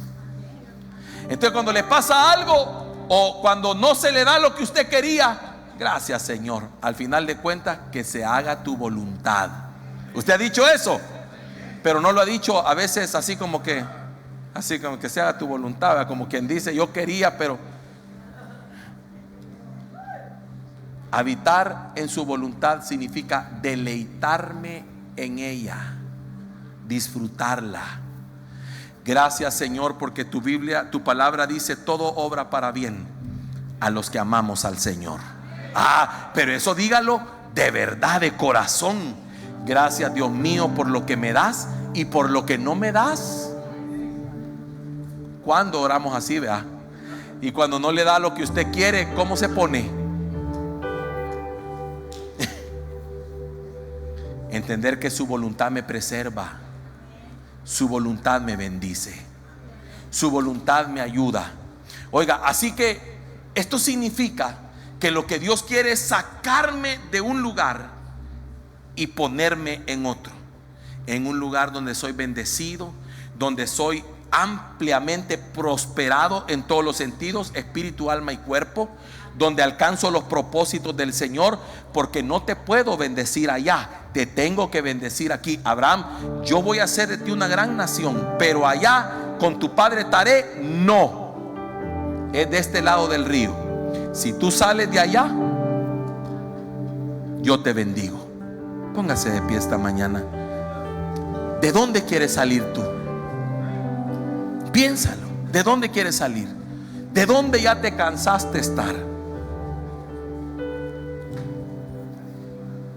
Entonces, cuando le pasa algo o cuando no se le da lo que usted quería, gracias, Señor, al final de cuentas, que se haga tu voluntad. Usted ha dicho eso, pero no lo ha dicho a veces así como que se haga tu voluntad, ¿verdad? Como quien dice: yo quería, pero habitar en su voluntad significa deleitarme en ella, disfrutarla. Gracias, Señor, porque tu Biblia, tu palabra dice: todo obra para bien a los que amamos al Señor. Pero eso dígalo de verdad, de corazón. Gracias, Dios mío, por lo que me das y por lo que no me das. Cuando oramos así, vea, y cuando no le da lo que usted quiere, ¿cómo se pone? Entender que su voluntad me preserva, su voluntad me bendice, su voluntad me ayuda. Oiga, así que esto significa que lo que Dios quiere es sacarme de un lugar y ponerme en otro, en un lugar donde soy bendecido, donde soy ampliamente prosperado en todos los sentidos, espíritu, alma y cuerpo, donde alcanzo los propósitos del Señor, porque no te puedo bendecir allá, te tengo que bendecir aquí. Abraham, yo voy a hacer de ti una gran nación, pero allá con tu padre Taré, no, es de este lado del río. Si tú sales de allá, yo te bendigo. Póngase de pie esta mañana. ¿De dónde quieres salir tú? Piénsalo. ¿De dónde quieres salir? ¿De dónde ya te cansaste de estar?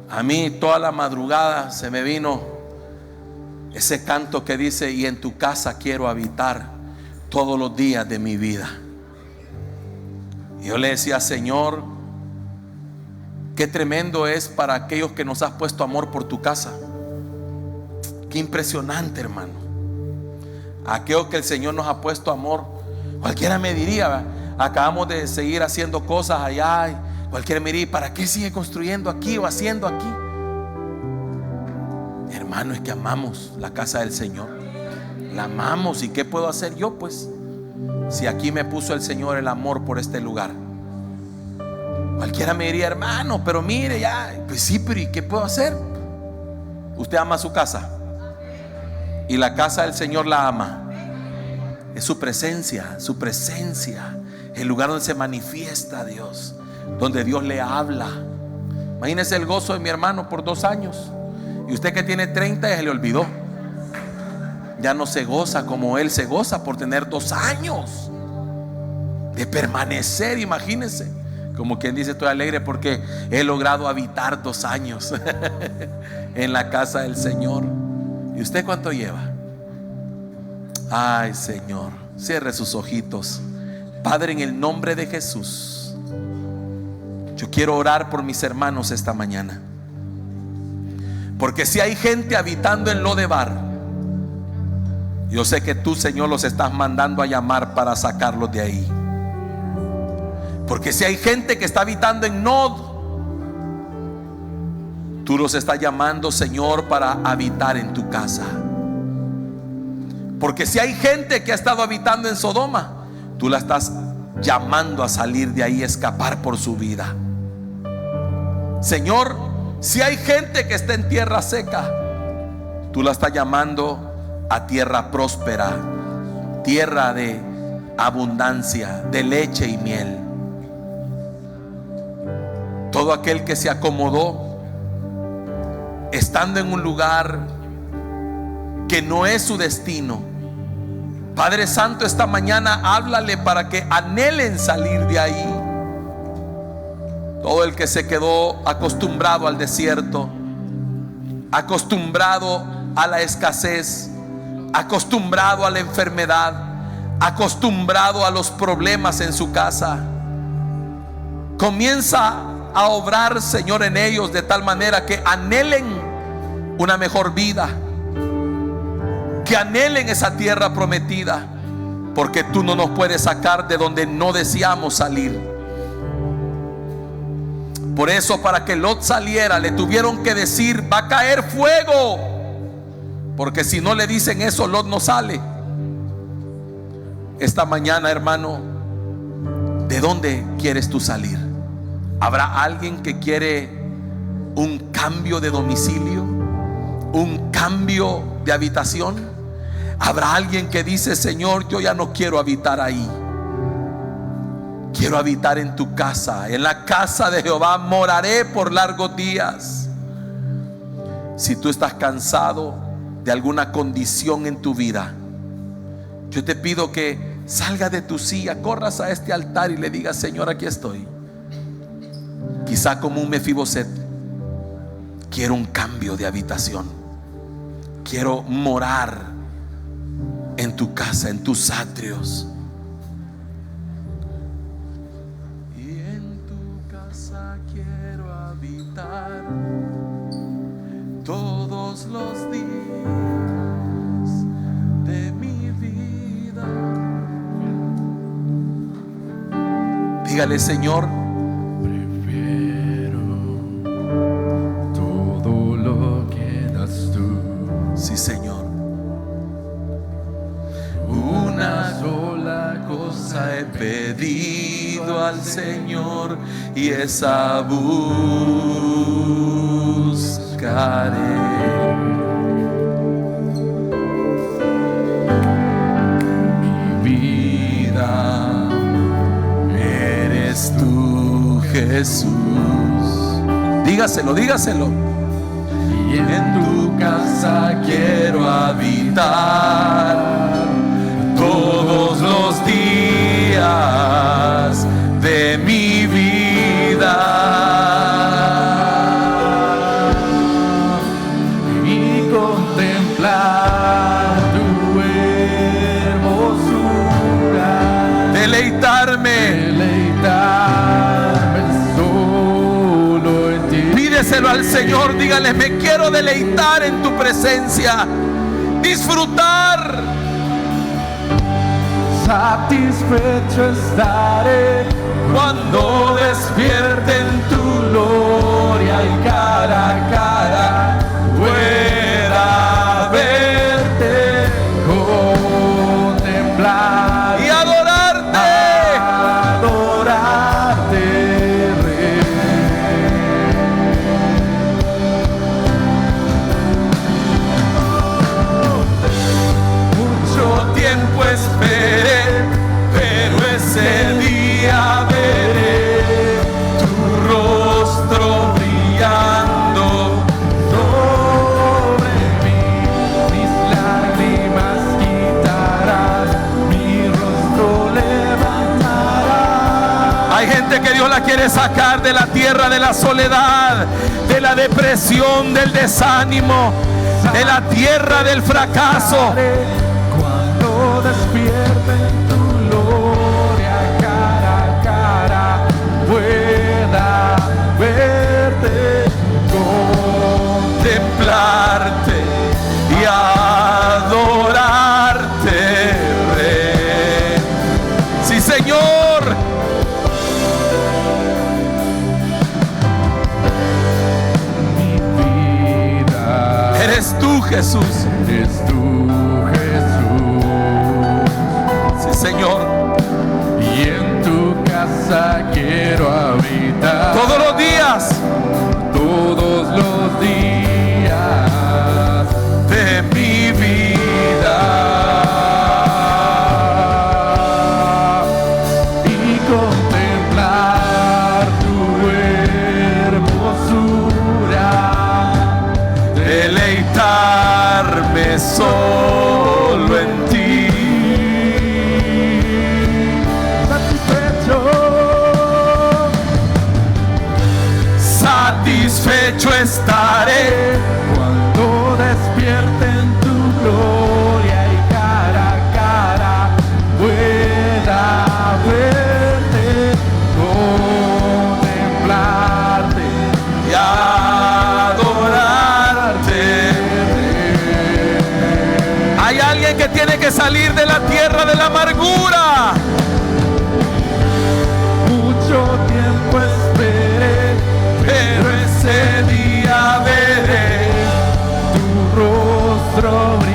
A mí toda la madrugada se me vino ese canto que dice: y en tu casa quiero habitar todos los días de mi vida. Y yo le decía: Señor, qué tremendo es para aquellos que nos has puesto amor por tu casa. Qué impresionante, hermano. Aquellos que el Señor nos ha puesto amor. Cualquiera me diría: acabamos de seguir haciendo cosas allá. Y cualquiera me diría: ¿para qué sigue construyendo aquí o haciendo aquí? Hermano, es que amamos la casa del Señor. La amamos. ¿Y qué puedo hacer yo, pues? Si aquí me puso el Señor el amor por este lugar. Cualquiera me diría: hermano, pero mire ya. Pues sí, pero ¿y qué puedo hacer? Usted ama su casa. Y la casa del Señor la ama. Es su presencia, el lugar donde se manifiesta Dios, donde Dios le habla. Imagínese el gozo de mi hermano por 2 años. Y usted que tiene 30 ya se le olvidó. Ya no se goza como él se goza por tener 2 años de permanecer. Imagínese, como quien dice: estoy alegre porque he logrado habitar 2 años en la casa del Señor. ¿Y usted cuánto lleva? Ay, Señor, cierre sus ojitos. Padre, en el nombre de Jesús, yo quiero orar por mis hermanos esta mañana. Porque si hay gente habitando en Lodebar, yo sé que tú, Señor, los estás mandando a llamar para sacarlos de ahí. Porque si hay gente que está habitando en Nod, tú los estás llamando, Señor, para habitar en tu casa. Porque si hay gente que ha estado habitando en Sodoma, tú la estás llamando a salir de ahí, a escapar por su vida. Señor, si hay gente que está en tierra seca, tú la estás llamando a tierra próspera, tierra de abundancia, de leche y miel. Todo aquel que se acomodó estando en un lugar que no es su destino, Padre Santo, esta mañana háblale para que anhelen salir de ahí. Todo el que se quedó acostumbrado al desierto, acostumbrado a la escasez, acostumbrado a la enfermedad, acostumbrado a los problemas en su casa, comienza a obrar, Señor, en ellos de tal manera que anhelen una mejor vida, que anhelen esa tierra prometida, porque tú no nos puedes sacar de donde no deseamos salir. Por eso, para que Lot saliera, le tuvieron que decir: va a caer fuego, porque si no le dicen eso, Lot no sale. Esta mañana, hermano, ¿de dónde quieres tú salir? ¿Habrá alguien que quiere un cambio de domicilio, un cambio de habitación? ¿Habrá alguien que dice: Señor, yo ya no quiero habitar ahí, quiero habitar en tu casa? En la casa de Jehová moraré por largos días. Si tú estás cansado de alguna condición en tu vida, yo te pido que salgas de tu silla, corras a este altar y le digas: Señor, aquí estoy. Quizá como un Mefiboset, quiero un cambio de habitación, quiero morar en tu casa, en tus atrios. Y en tu casa quiero habitar todos los días de mi vida. Dígale: Señor, prefiero todo lo que das tú. Sí, Señor. Una sola cosa he pedido al Señor, y esa buscaré: mi vida eres tú, Jesús. Dígaselo, dígaselo. Y y en tu casa quiero habitar todos los días de mi vida y contemplar tu hermosura, deleitarme solo en ti. Pídeselo al Señor, dígale: me quiero deleitar en tu presencia, disfrutar. Satisfecho estaré cuando despierte en tu gloria y cara a cara pueda verte, contemplar y adorarte, Rey. Mucho tiempo esperé, pero ese día veré tu rostro brillando sobre mí. Mis lágrimas quitarás, mi rostro levantarás. Hay gente que Dios la quiere sacar de la tierra de la soledad, de la depresión, del desánimo, de la tierra del fracaso. Cuando despierte en tu gloria cara a cara pueda verte, contemplarte y adorarte, Rey. Sí, Señor. Mi vida eres tú, Jesús. Eres tú, Jesús. Sí, Señor. Y en tu casa quiero habitar todos los días de mi vida y contemplar tu hermosura, deleitarme solo en ti. Satisfecho estaré cuando despierte en tu gloria y cara a cara pueda verte, contemplarte y adorarte. Hay alguien que tiene que salir de la tierra de la amargura. Mucho tiempo esperé,